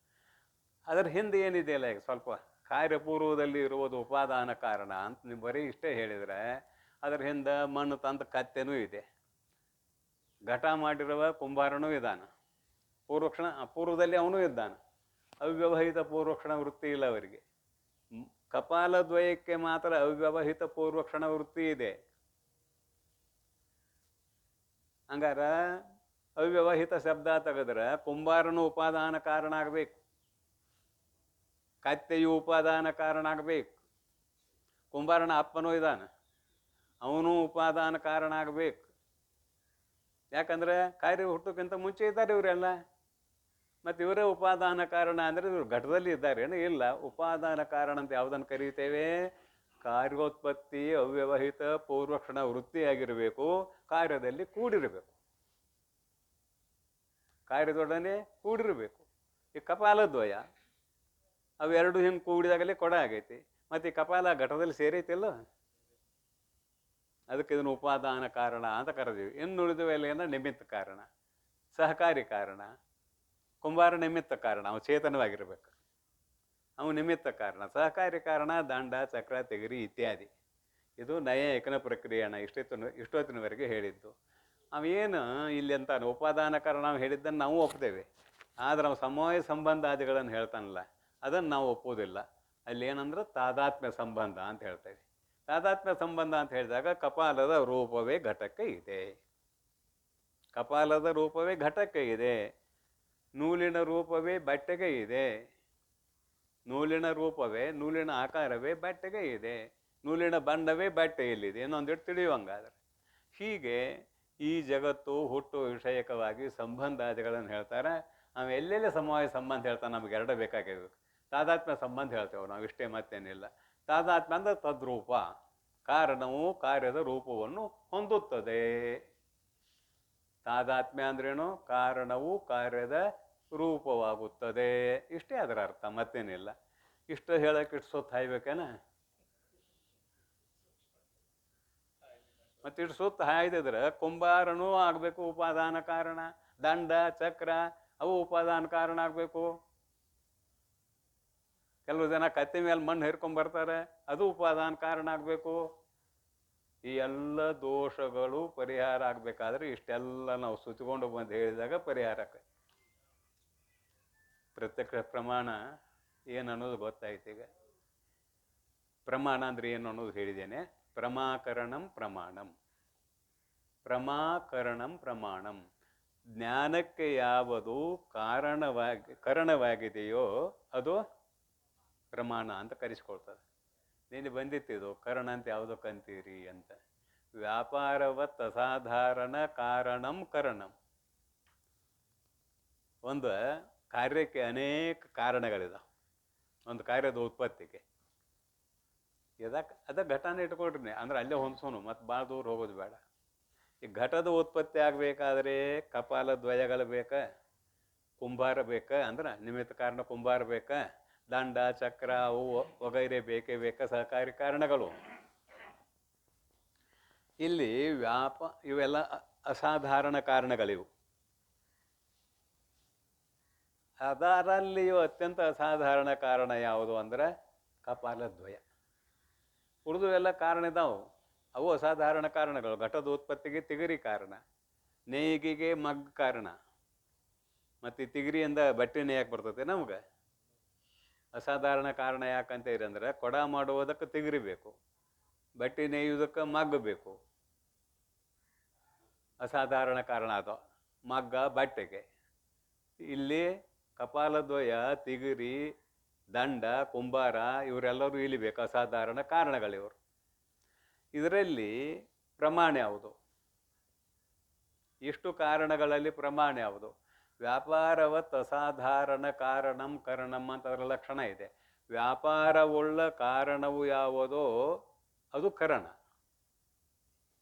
ಅದರ ಹಿಂದೆ ಏನಿದೆಯಲ್ಲ, ಈಗ ಸ್ವಲ್ಪ ಕಾರ್ಯಪೂರ್ವದಲ್ಲಿ ಇರುವುದು ಉಪಾದಾನ ಕಾರಣ ಅಂತ ನೀವು ಬರೀ ಇಷ್ಟೇ ಹೇಳಿದರೆ, ಅದರ ಹಿಂದೆ ಮಣ್ಣು ತಂದ ಕತ್ತೆನೂ ಇದೆ, ಘಟ ಮಾಡಿರುವ ಕುಂಬಾರನೂ ಇದ್ದಾನ, ಪೂರ್ವದಲ್ಲಿ ಅವನೂ ಇದ್ದಾನೆ. ಅವ್ಯವಹಿತ ಪೂರ್ವಕ್ಷಣ ವೃತ್ತಿ ಇಲ್ಲ ಅವರಿಗೆ. ಕಪಾಲದ್ವಯಕ್ಕೆ ಮಾತ್ರ ಅವ್ಯವಹಿತ ಪೂರ್ವಕ್ಷಣ ವೃತ್ತಿ ಇದೆ. ಹಂಗಾರ ಅವ್ಯವಹಿತ ಶಬ್ದ ತೆಗೆದ್ರೆ ಕುಂಬಾರನು ಉಪಾದಾನ ಕಾರಣ ಆಗಬೇಕು, ಕತ್ತೆಯು ಉಪಾದಾನ ಕಾರಣ ಆಗಬೇಕು, ಕುಂಬಾರನ ಅಪ್ಪನೂ ಇದ್ದಾನೆ, ಅವನು ಉಪಾದಾನ ಕಾರಣ ಆಗಬೇಕು. ಯಾಕಂದ್ರೆ ಕಾರ್ಯ ಹುಟ್ಟೋಕ್ಕಿಂತ ಮುಂಚೆ ಇದ್ದಾರೆ ಇವರೆಲ್ಲ. ಮತ್ತು ಇವರೇ ಉಪಾದಾನ ಕಾರಣ ಅಂದರೆ ಇವರು ಘಟದಲ್ಲಿ ಇದ್ದಾರೆ ಏನು? ಇಲ್ಲ. ಉಪಾದಾನ ಕಾರಣ ಅಂತ ಯಾವುದನ್ನು ಕರೀತೇವೆ? ಕಾರ್ಯೋತ್ಪತ್ತಿ ಅವ್ಯವಹಿತ ಪೂರ್ವಕ್ಷಣ ವೃತ್ತಿಯಾಗಿರಬೇಕು, ಕಾರ್ಯದಲ್ಲಿ ಕೂಡಿರಬೇಕು, ಕಾರ್ಯದೊಡನೆ ಕೂಡಿರಬೇಕು. ಈ ಕಪಾಲದ್ವಯ ಅವೆರಡು ಹಿಂಗೆ ಕೂಡಿದಾಗಲೇ ಕೊಡ ಆಗೈತಿ. ಮತ್ತು ಈ ಕಪಾಲ ಘಟದಲ್ಲಿ ಸೇರೈತಿಲ್ಲ, ಅದಕ್ಕೆ ಇದನ್ನು ಉಪಾದಾನ ಕಾರಣ ಅಂತ ಕರೆದೀವಿ. ಇನ್ನು ಉಳಿದವೆಲ್ಲ ಏನಂದ್ರೆ ನಿಮಿತ್ತ ಕಾರಣ, ಸಹಕಾರಿ ಕಾರಣ. ಕುಂಬಾರ ನಿಮಿತ್ತ ಕಾರಣ, ಅವನು ಚೇತನವಾಗಿರ್ಬೇಕು, ಅವನು ನಿಮಿತ್ತ ಕಾರಣ. ಸಹಕಾರಿ ಕಾರಣ ದಂಡ, ಚಕ್ರ, ತೆಗರಿ ಇತ್ಯಾದಿ. ಇದು ನೈಯಾಯಿಕನ ಪ್ರಕ್ರಿಯೆನ ಇಷ್ಟೊತ್ತಿನವರೆಗೆ ಹೇಳಿದ್ದು. ಅವೇನು ಇಲ್ಲಿ ಅಂತಾನೆ ಉಪಾದಾನ ಕಾರಣ ನಾವು ಹೇಳಿದ್ದನ್ನು ನಾವು ಒಪ್ತೇವೆ. ಆದ್ರೆ ನಾವು ಸಮವಾಯ ಸಂಬಂಧಾದಿಗಳನ್ನು ಹೇಳ್ತಾನಲ್ಲ, ಅದನ್ನು ನಾವು ಒಪ್ಪೋದಿಲ್ಲ. ಅಲ್ಲಿ ಏನಂದ್ರೆ ತಾದಾತ್ಮ್ಯ ಸಂಬಂಧ ಅಂತ ಹೇಳ್ತೇವೆ. ತಾದಾತ್ಮ್ಯ ಸಂಬಂಧ ಅಂತ ಹೇಳಿದಾಗ ಕಪಾಲದ ರೂಪವೇ ಘಟಕ್ಕೆ ಇದೆ, ಕಪಾಲದ ರೂಪವೇ ಘಟಕ್ಕೆ ಇದೆ, ನೂಲಿನ ರೂಪವೇ ಬಟ್ಟೆಗೆ ಇದೆ, ನೂಲಿನ ರೂಪವೇ, ನೂಲಿನ ಆಕಾರವೇ ಬಟ್ಟೆಗೆ ಇದೆ, ನೂಲಿನ ಬಣ್ಣವೇ ಬಟ್ಟೆಯಲ್ಲಿದೆ. ಇನ್ನೊಂದಿಟ್ಟು ತಿಳಿಯುವಂಗಾದ್ರೆ ಹೀಗೆ ಈ ಜಗತ್ತು ಹುಟ್ಟು ವಿಷಯಕವಾಗಿ ಸಂಬಂಧಾದಿಗಳನ್ನು ಹೇಳ್ತಾರೆ. ನಾವು ಎಲ್ಲೆಲ್ಲಿ ಸಮವಾಯ ಸಂಬಂಧ ಹೇಳ್ತಾನೆ, ನಮಗೆ ಎರಡು ಬೇಕಾಗಿರ್ಬೇಕು. ತಾದಾತ್ಮ್ಯ ಸಂಬಂಧ ಹೇಳ್ತೇವೆ ನಾವು, ಇಷ್ಟೇ ಮತ್ತೇನಿಲ್ಲ. ತಾದಾತ್ಮ್ಯ ಅಂದ್ರೆ ತದ್ರೂಪ, ಕಾರಣವು ಕಾರ್ಯದ ರೂಪವನ್ನು ಹೊಂದುತ್ತದೆ. ತಾದಾತ್ಮ್ಯ ಅಂದ್ರೇನು? ಕಾರಣವು ಕಾರ್ಯದ ರೂಪವಾಗುತ್ತದೆ, ಇಷ್ಟೇ ಅದರ ಅರ್ಥ, ಮತ್ತೇನಿಲ್ಲ. ಇಷ್ಟು ಹೇಳಕ್ಕೆ ಇಷ್ಟು ಸುತ್ತ ಹಾಯ್ಬೇಕೇನ? ಮತ್ತೆ ಇಷ್ಟು ಸುತ್ತ ಹಾಯ್ದಿದ್ರೆ ಕುಂಬಾರನೂ ಆಗಬೇಕು ಉಪಾದಾನ ಕಾರಣ, ದಂಡ ಚಕ್ರ ಅವು ಉಪಾದಾನ ಕಾರಣ ಆಗಬೇಕು. ಕೆಲವು ಜನ ಕತ್ತಿ ಮೇಲೆ ಮಣ್ಣು ಹೇರ್ಕೊಂಡ್ಬರ್ತಾರೆ, ಅದು ಉಪಾದಾನ ಕಾರಣ ಆಗಬೇಕು. ಈ ಎಲ್ಲ ದೋಷಗಳು ಪರಿಹಾರ ಆಗಬೇಕಾದ್ರೆ ಇಷ್ಟೆಲ್ಲ ನಾವು ಸುತ್ತಕೊಂಡು ಬಂದು ಹೇಳಿದಾಗ ಪರಿಹಾರ ಆಗ್ತದೆ. ಪ್ರತ್ಯಕ್ಷ ಪ್ರಮಾಣ ಏನು ಅನ್ನೋದು ಗೊತ್ತಾಯ್ತು. ಈಗ ಪ್ರಮಾಣ ಅಂದ್ರೆ ಏನು ಅನ್ನೋದು ಹೇಳಿದ್ದೇನೆ. ಪ್ರಮಾಕರಣಂ ಪ್ರಮಾಣಂ, ಪ್ರಮಾಕರಣಂ ಪ್ರಮಾಣಂ. ಜ್ಞಾನಕ್ಕೆ ಯಾವುದು ಕಾರಣವಾಗಿದೆಯೋ ಅದು ಪ್ರಮಾಣ ಅಂತ ಕರೆಸ್ಕೊಳ್ತದೆ. ನೀನು ಬಂದಿತ್ತಿದು ಕರಣ ಅಂತ ಯಾವುದಕ್ಕಂತೀರಿ ಅಂತ. ವ್ಯಾಪಾರವತ್ ಅಸಾಧಾರಣ ಕಾರಣಂ ಕರಣಂ. ಒಂದು ಕಾರ್ಯಕ್ಕೆ ಅನೇಕ ಕಾರಣಗಳಿದಾವೆ, ಒಂದು ಕಾರ್ಯದ ಉತ್ಪತ್ತಿಗೆ. ಅದ ಘಟನೆ ಇಟ್ಕೊಳ್ರಿ, ಅಂದ್ರೆ ಅಲ್ಲೇ ಹೊಂದ್ಸೋನು, ಮತ್ತು ಭಾಳ ದೂರ ಹೋಗೋದು ಬೇಡ. ಈ ಘಟದ ಉತ್ಪತ್ತಿ ಆಗಬೇಕಾದ್ರೆ ಕಪಾಲ ದ್ವಯಗಳು ಬೇಕ, ಕುಂಬಾರ ಬೇಕ, ಅಂದ್ರೆ ನಿಮಿತ್ತ ಕಾರಣ ಕುಂಬಾರ ಬೇಕ, ದಂಡ ಚಕ್ರ ಅವು ವಗೈರೆ ಬೇಕೇ ಬೇಕ, ಸಹಕಾರಿ ಕಾರಣಗಳು. ಇಲ್ಲಿ ಇವೆಲ್ಲ ಅಸಾಧಾರಣ ಕಾರಣಗಳಿವು. ಅದರಲ್ಲಿಯೂ ಅತ್ಯಂತ ಅಸಾಧಾರಣ ಕಾರಣ ಯಾವುದು ಅಂದ್ರೆ ಕಪಾಲದ್ವಯ. ಉಳಿದು ಎಲ್ಲ ಕಾರಣ ಇದಾವೆ, ಅವು ಅಸಾಧಾರಣ ಕಾರಣಗಳು. ಘಟದ ಉತ್ಪತ್ತಿಗೆ ತಿಗರಿ ಕಾರಣ, ನೇಯ್ಗೆಗೆ ಮಗ್ ಕಾರಣ. ಮತ್ತು ಈ ತಿಗರಿಯಿಂದ ಬಟ್ಟೆ ನೇಯಕ್ಕೆ ಬರ್ತದೆ ನಮ್ಗೆ. ಅಸಾಧಾರಣ ಕಾರಣ ಯಾಕಂತ ಇರಂದ್ರೆ ಕೊಡ ಮಾಡುವುದಕ್ಕೆ ತಿಗರಿ ಬೇಕು, ಬಟ್ಟೆ ನೇಯುವುದಕ್ಕೆ ಮಗ್ಗ ಬೇಕು. ಅಸಾಧಾರಣ ಕಾರಣ ಅದು ಮಗ್ಗ ಬಟ್ಟೆಗೆ. ಇಲ್ಲಿ ಕಪಾಲದ್ವಯ, ತಿಗರಿ, ದಂಡ, ಕುಂಬಾರ ಇವರೆಲ್ಲರೂ ಇಲ್ಲಿ ಬೇಕು, ಅಸಾಧಾರಣ ಕಾರಣಗಳಿವರು. ಇದರಲ್ಲಿ ಪ್ರಮಾಣ ಯಾವುದು? ಇಷ್ಟು ಕಾರಣಗಳಲ್ಲಿ ಪ್ರಮಾಣ ಯಾವುದು? ವ್ಯಾಪಾರವತ್ ಅಸಾಧಾರಣ ಕಾರಣಂ ಕರಣಂ ಅಂತ ಅದರ ಲಕ್ಷಣ ಇದೆ. ವ್ಯಾಪಾರವುಳ್ಳ ಕಾರಣವು ಯಾವುದೋ ಅದು ಕರಣ.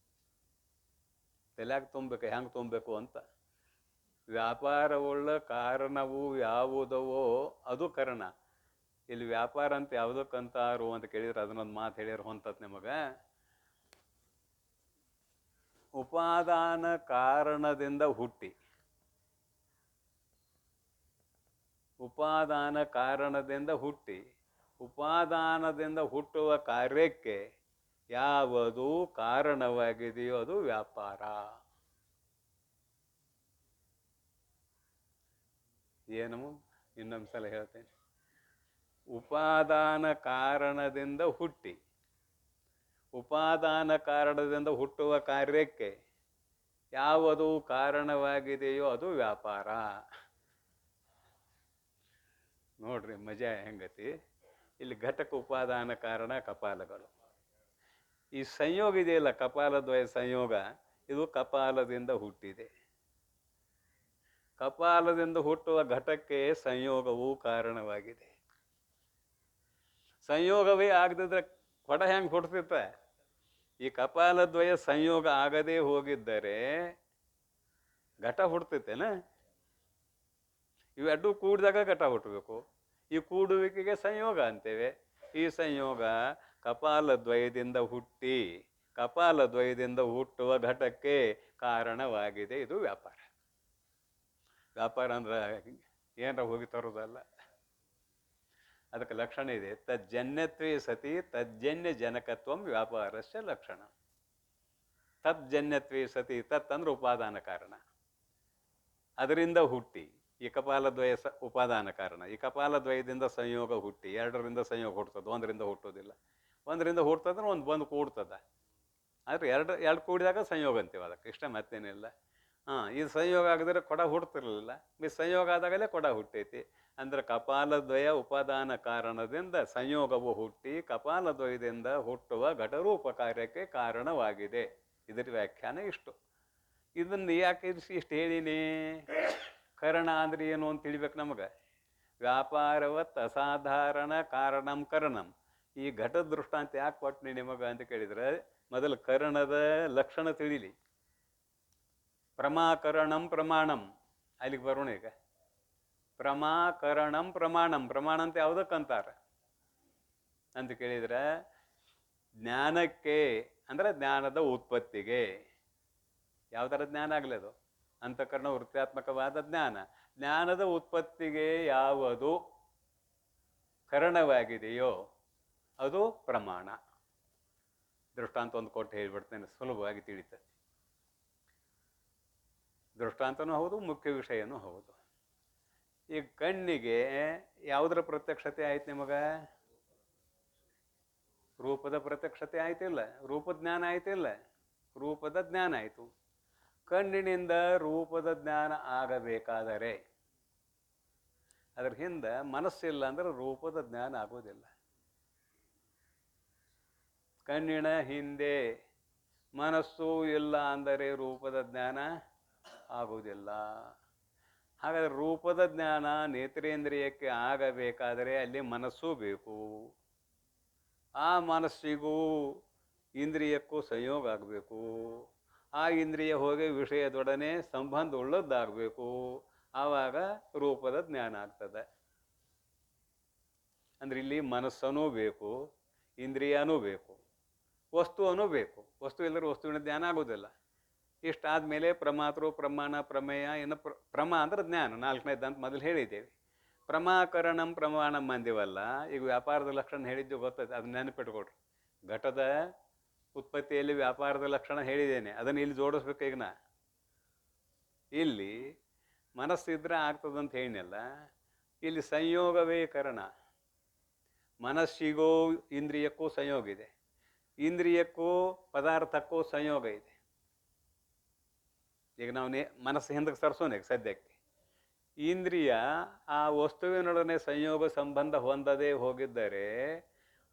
ತಲೆಯಾಗಿ ತುಂಬಬೇಕು, ಹೆಂಗೆ ತುಂಬಬೇಕು ಅಂತ. ವ್ಯಾಪಾರವುಳ್ಳ ಕಾರಣವು ಯಾವುದವೋ ಅದು ಕರಣ. ಇಲ್ಲಿ ವ್ಯಾಪಾರ ಅಂತ ಯಾವುದಕ್ಕಂತಾರು ಅಂತ ಕೇಳಿದ್ರೆ ಅದನ್ನೊಂದು ಮಾತು ಹೇಳಿದ್ರು ಹೊಂತತ್ ನಿಮಗೆ. ಉಪಾದಾನ ಕಾರಣದಿಂದ ಹುಟ್ಟಿ, ಉಪಾದಾನ ಕಾರಣದಿಂದ ಹುಟ್ಟಿ ಉಪಾದಾನದಿಂದ ಹುಟ್ಟುವ ಕಾರ್ಯಕ್ಕೆ ಯಾವುದು ಕಾರಣವಾಗಿದೆಯೋ ಅದು ವ್ಯಾಪಾರ. ಏನು? ಇನ್ನೊಂದು ಸಲ ಹೇಳ್ತೇನೆ. ಉಪಾದಾನ ಕಾರಣದಿಂದ ಹುಟ್ಟಿ ಉಪಾದಾನ ಕಾರಣದಿಂದ ಹುಟ್ಟುವ ಕಾರ್ಯಕ್ಕೆ ಯಾವುದು ಕಾರಣವಾಗಿದೆಯೋ ಅದು ವ್ಯಾಪಾರ. ನೋಡ್ರಿ ಮಜಾ ಹೆಂಗತಿ. ಇಲ್ಲಿ ಘಟಕ ಉಪಾದಾನ ಕಾರಣ ಕಪಾಲಗಳು. ಈ ಸಂಯೋಗ ಇದೆಯಲ್ಲ, ಕಪಾಲದ್ವಯ ಸಂಯೋಗ, ಇದು ಕಪಾಲದಿಂದ ಹುಟ್ಟಿದೆ. ಕಪಾಲದಿಂದ ಹುಟ್ಟುವ ಘಟಕ್ಕೆ ಸಂಯೋಗವು ಕಾರಣವಾಗಿದೆ. ಸಂಯೋಗವೇ ಆಗದಿದ್ರೆ ಕೊಡ ಹೆಂಗೆ ಹುಟ್ಟುತ್ತೆ? ಈ ಕಪಾಲದ್ವಯ ಸಂಯೋಗ ಆಗದೇ ಹೋಗಿದ್ದರೆ ಘಟ ಹುಡ್ತೈತೇನ? ಇವೆರಡೂ ಕೂಡಿದಾಗ ಘಟ ಹುಟ್ಟಬೇಕು. ಈ ಕೂಡುವಿಕೆಗೆ ಸಂಯೋಗ ಅಂತೇವೆ. ಈ ಸಂಯೋಗ ಕಪಾಲದ್ವಯದಿಂದ ಹುಟ್ಟಿ ಕಪಾಲದ್ವಯದಿಂದ ಹುಟ್ಟುವ ಘಟಕ್ಕೆ ಕಾರಣವಾಗಿದೆ. ಇದು ವ್ಯಾಪಾರ. ವ್ಯಾಪಾರ ಅಂದ್ರೆ ಏನರ ಹೋಗಿ ತರೋದಲ್ಲ. ಅದಕ್ಕೆ ಲಕ್ಷಣ ಇದೆ. ತಜ್ಜನ್ಯತ್ವೇ ಸತಿ ತಜ್ಜನ್ಯ ಜನಕತ್ವಂ ವ್ಯಾಪಾರಸ್ಯ ಲಕ್ಷಣ. ತಜ್ಜನ್ಯತ್ವೇ ಸತಿ, ತತ್ ಅಂದ್ರೆ ಉಪಾದಾನ ಕಾರಣ, ಅದರಿಂದ ಹುಟ್ಟಿ. ಈ ಕಪಾಲದ್ವಯ ಉಪಾದಾನ ಕಾರಣ. ಈ ಕಪಾಲದ್ವಯದಿಂದ ಸಂಯೋಗ ಹುಟ್ಟಿ, ಎರಡರಿಂದ ಸಂಯೋಗ ಹುಡ್ತದೆ, ಒಂದರಿಂದ ಹುಟ್ಟೋದಿಲ್ಲ. ಒಂದರಿಂದ ಹುಡ್ತದ್ರೆ ಒಂದು ಬಂದು ಕೂಡ್ತದ. ಆದರೆ ಎರಡು ಕೂಡಿದಾಗ ಸಂಯೋಗ ಅಂತೀವಿ ಅದಕ್ಕೆ, ಇಷ್ಟ ಮತ್ತೇನಿಲ್ಲ. ಇದು ಸಂಯೋಗ ಆಗಿದ್ರೆ ಕೊಡ ಹುಡ್ತಿರ್ಲಿಲ್ಲ, ಈ ಸಂಯೋಗ ಆದಾಗಲೇ ಕೊಡ ಹುಟ್ಟೈತಿ. ಅಂದ್ರೆ ಕಪಾಲದ್ವಯ ಉಪಾದಾನ ಕಾರಣದಿಂದ ಸಂಯೋಗವು ಹುಟ್ಟಿ ಕಪಾಲದ್ವಯದಿಂದ ಹುಟ್ಟುವ ಘಟರೂಪ ಕಾರ್ಯಕ್ಕೆ ಕಾರಣವಾಗಿದೆ. ಇದರ ವ್ಯಾಖ್ಯಾನ ಇಷ್ಟು. ಇದನ್ನು ಯಾಕೆ ಇಷ್ಟು ಹೇಳಿನಿ? ಕರಣ ಅಂದ್ರೆ ಏನು ಅಂತ ತಿಳಿಬೇಕು ನಮಗೆ. ವ್ಯಾಪಾರವತ್ ಅಸಾಧಾರಣ ಕಾರಣಂ ಕರಣಂ. ಈ ಘಟದ ದೃಷ್ಟಾಂತ ಯಾಕೆ ಕೊಟ್ನಿ ನಿಮಗೆ ಅಂತ ಕೇಳಿದ್ರೆ, ಮೊದಲು ಕರಣದ ಲಕ್ಷಣ ತಿಳಿಲಿ. ಪ್ರಮಾಕರಣಂ ಪ್ರಮಾಣಂ, ಅಲ್ಲಿಗೆ ಬರೋಣ ಈಗ. ಪ್ರಮಾಕರಣಂ ಪ್ರಮಾಣಂ, ಪ್ರಮಾಣ ಅಂತ ಯಾವುದಕ್ಕಂತಾರ ಅಂತ ಕೇಳಿದ್ರೆ, ಜ್ಞಾನಕ್ಕೆ ಅಂದ್ರೆ ಜ್ಞಾನದ ಉತ್ಪತ್ತಿಗೆ. ಯಾವ ಥರ ಜ್ಞಾನ ಆಗಲಿ ಅದು, ಅಂತಃಕರಣ ವೃತ್ತಾತ್ಮಕವಾದ ಜ್ಞಾನ. ಜ್ಞಾನದ ಉತ್ಪತ್ತಿಗೆ ಯಾವುದು ಕರಣವಾಗಿದೆಯೋ ಅದು ಪ್ರಮಾಣ. ದೃಷ್ಟಾಂತ ಒಂದು ಕೊಟ್ಟು ಹೇಳ್ಬಿಡ್ತೇನೆ, ಸುಲಭವಾಗಿ ತಿಳಿತದೆ. ದೃಷ್ಟಾಂತನೂ ಹೌದು, ಮುಖ್ಯ ವಿಷಯನೂ ಹೌದು. ಈ ಕಣ್ಣಿಗೆ ಯಾವುದರ ಪ್ರತ್ಯಕ್ಷತೆ ಆಯ್ತು ನಿಮಗೆ? ರೂಪದ ಪ್ರತ್ಯಕ್ಷತೆ ಆಯ್ತಿಲ್ಲ, ರೂಪದ ಜ್ಞಾನ ಆಯ್ತಿಲ್ಲ, ರೂಪದ ಜ್ಞಾನ ಆಯಿತು. ಕಣ್ಣಿನಿಂದ ರೂಪದ ಜ್ಞಾನ ಆಗಬೇಕಾದರೆ ಅದ್ರ ಹಿಂದೆ ಮನಸ್ಸಿಲ್ಲ ಅಂದ್ರೆ ರೂಪದ ಜ್ಞಾನ ಆಗೋದಿಲ್ಲ. ಕಣ್ಣಿನ ಹಿಂದೆ ಮನಸ್ಸು ಇಲ್ಲ ಅಂದರೆ ರೂಪದ ಜ್ಞಾನ ಆಗುವುದಿಲ್ಲ. ಹಾಗಾದರೆ ರೂಪದ ಜ್ಞಾನ ನೇತ್ರೇಂದ್ರಿಯಕ್ಕೆ ಆಗಬೇಕಾದರೆ ಅಲ್ಲಿ ಮನಸ್ಸು ಬೇಕು. ಆ ಮನಸ್ಸಿಗೂ ಇಂದ್ರಿಯಕ್ಕೂ ಸಂಯೋಗ ಆಗಬೇಕು. ಆ ಇಂದ್ರಿಯ ಹೋಗಿ ವಿಷಯದೊಡನೆ ಸಂಬಂಧ ಉಳ್ಳದ್ದಾಗಬೇಕು. ಆವಾಗ ರೂಪದ ಜ್ಞಾನ ಆಗ್ತದೆ. ಅಂದ್ರೆ ಇಲ್ಲಿ ಮನಸ್ಸನೂ ಬೇಕು, ಇಂದ್ರಿಯನೂ ಬೇಕು, ವಸ್ತುವೂ ಬೇಕು. ವಸ್ತು ಇಲ್ಲದ್ರೆ ವಸ್ತುವಿನ ಜ್ಞಾನ ಆಗೋದಿಲ್ಲ. ಇಷ್ಟಾದ್ಮೇಲೆ ಪ್ರಮಾತೃ ಪ್ರಮಾಣ ಪ್ರಮೇಯ. ಇನ್ನು ಪ್ರಮ ಅಂದ್ರೆ ಜ್ಞಾನ, ನಾಲ್ಕನೇದು ಅಂತ ಮೊದಲು ಹೇಳಿದ್ದೇವೆ. ಪ್ರಮಾಕರಣಂ ಪ್ರಮಾಣಂ ಅಂದಿವಲ್ಲ, ಈಗ ವ್ಯಾಪಾರದ ಲಕ್ಷಣ ಹೇಳಿದ್ದು ಗೊತ್ತೈತೆ, ಅದನ್ನ ನೆನಪಿಟ್ಕೊಡ್ರಿ. ಘಟದ ಉತ್ಪತ್ತಿಯಲ್ಲಿ ವ್ಯಾಪಾರದ ಲಕ್ಷಣ ಹೇಳಿದ್ದೇನೆ, ಅದನ್ನು ಇಲ್ಲಿ ಜೋಡಿಸ್ಬೇಕು. ಈಗ ನಾ ಇಲ್ಲಿ ಮನಸ್ಸಿದ್ರೆ ಆಗ್ತದಂತ ಹೇಳಿನಲ್ಲ, ಇಲ್ಲಿ ಸಂಯೋಗವೇ ಕರಣ. ಮನಸ್ಸಿಗೂ ಇಂದ್ರಿಯಕ್ಕೂ ಸಂಯೋಗ ಇದೆ, ಇಂದ್ರಿಯಕ್ಕೂ ಪದಾರ್ಥಕ್ಕೂ ಸಂಯೋಗ ಇದೆ. ಈಗ ನಾವು ಮನಸ್ಸು ಹಿಂದಕ್ಕೆ ಸರಿಸೋಣ. ಈಗ ಸದ್ಯಕ್ಕೆ ಇಂದ್ರಿಯ ಆ ವಸ್ತುವಿನೊಡನೆ ಸಂಯೋಗ ಸಂಬಂಧ ಹೊಂದದೇ ಹೋಗಿದ್ದರೆ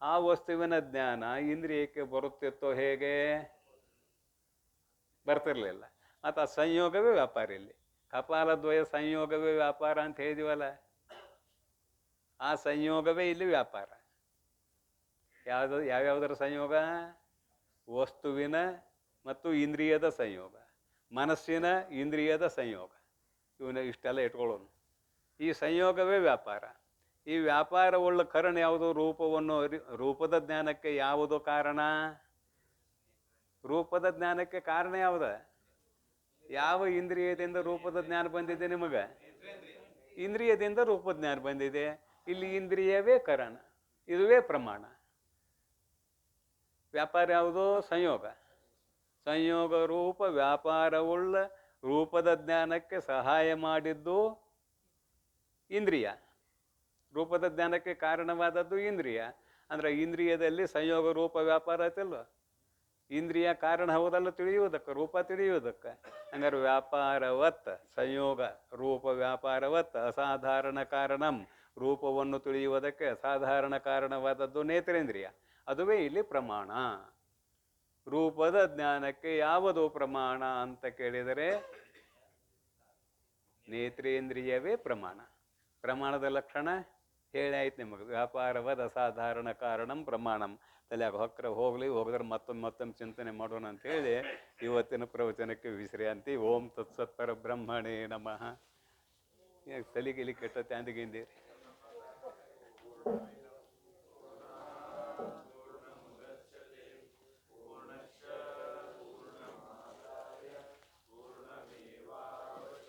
ಆ ವಸ್ತುವಿನ ಜ್ಞಾನ ಇಂದ್ರಿಯಕ್ಕೆ ಬರುತ್ತಿತ್ತೋ? ಹೇಗೆ ಬರ್ತಿರ್ಲಿಲ್ಲ. ಮತ್ತು ಆ ಸಂಯೋಗವೇ ವ್ಯಾಪಾರ. ಇಲ್ಲಿ ಕಪಾಲದ್ವಯ ಸಂಯೋಗವೇ ವ್ಯಾಪಾರ ಅಂತ ಹೇಳಿದಿವಲ್ಲ, ಆ ಸಂಯೋಗವೇ ಇಲ್ಲಿ ವ್ಯಾಪಾರ. ಯಾವ್ಯಾವುದರ ಸಂಯೋಗ? ವಸ್ತುವಿನ ಮತ್ತು ಇಂದ್ರಿಯದ ಸಂಯೋಗ, ಮನಸ್ಸಿನ ಇಂದ್ರಿಯದ ಸಂಯೋಗ. ಇವನ್ನ ಇಷ್ಟೆಲ್ಲ ಇಟ್ಕೊಳ್ಳೋಣ. ಈ ಸಂಯೋಗವೇ ವ್ಯಾಪಾರ. ಈ ವ್ಯಾಪಾರವುಳ್ಳ ಕರಣ ಯಾವುದು? ರೂಪವನ್ನು. ರೂಪದ ಜ್ಞಾನಕ್ಕೆ ಯಾವುದು ಕಾರಣ? ರೂಪದ ಜ್ಞಾನಕ್ಕೆ ಕಾರಣ ಯಾವುದು? ಯಾವ ಇಂದ್ರಿಯದಿಂದ ರೂಪದ ಜ್ಞಾನ ಬಂದಿದೆ ನಿಮಗೆ? ಇಂದ್ರಿಯದಿಂದ ರೂಪದ ಜ್ಞಾನ ಬಂದಿದೆ. ಇಲ್ಲಿ ಇಂದ್ರಿಯವೇ ಕಾರಣ, ಇದುವೇ ಪ್ರಮಾಣ. ವ್ಯಾಪಾರ ಯಾವುದು? ಸಂಯೋಗ. ಸಂಯೋಗ ರೂಪ ವ್ಯಾಪಾರವುಳ್ಳ ರೂಪದ ಜ್ಞಾನಕ್ಕೆ ಸಹಾಯ ಮಾಡಿದ್ದು ಇಂದ್ರಿಯ. ರೂಪದ ಜ್ಞಾನಕ್ಕೆ ಕಾರಣವಾದದ್ದು ಇಂದ್ರಿಯ. ಅಂದ್ರೆ ಇಂದ್ರಿಯದಲ್ಲಿ ಸಂಯೋಗ ರೂಪ ವ್ಯಾಪಾರ ಐತಲ್ವ. ಇಂದ್ರಿಯ ಕಾರಣ ಹೌದಲ್ಲ ತಿಳಿಯುವುದಕ್ಕೆ, ರೂಪ ತಿಳಿಯುವುದಕ್ಕೆ. ಹಂಗಾರೆ ವ್ಯಾಪಾರವತ್ ಸಂಯೋಗ ರೂಪ ವ್ಯಾಪಾರವತ್ ಅಸಾಧಾರಣ ಕಾರಣಂ. ರೂಪವನ್ನು ತಿಳಿಯುವುದಕ್ಕೆ ಅಸಾಧಾರಣ ಕಾರಣವಾದದ್ದು ನೇತ್ರೇಂದ್ರಿಯ, ಅದುವೇ ಇಲ್ಲಿ ಪ್ರಮಾಣ. ರೂಪದ ಜ್ಞಾನಕ್ಕೆ ಯಾವುದು ಪ್ರಮಾಣ ಅಂತ ಕೇಳಿದರೆ ನೇತ್ರೇಂದ್ರಿಯವೇ ಪ್ರಮಾಣ. ಪ್ರಮಾಣದ ಲಕ್ಷಣ ಹೇಳಾಯ್ತು ನಿಮಗೆ. ವ್ಯಾಪಾರವಾದ ಅಸಾಧಾರಣ ಕಾರಣಂ ಪ್ರಮಾಣಂ. ತಲೆಯಾಗ ಹೊಕ್ಕರೆ ಹೋಗಿದ್ರೆ ಮತ್ತೊಮ್ಮೆ ಚಿಂತನೆ ಮಾಡೋಣ ಅಂತೇಳಿ ಇವತ್ತಿನ ಪ್ರವಚನಕ್ಕೆ ವಿಶ್ರಾಂತಿ. ಓಂ ತತ್ಸತ್ಪರ ಬ್ರಹ್ಮಣೇ ನಮಃ. ತಲೆಗಿಲಿ ಕೆಟ್ಟ ತ್ಯಾಂದಿಗಿಂದಿರಿ.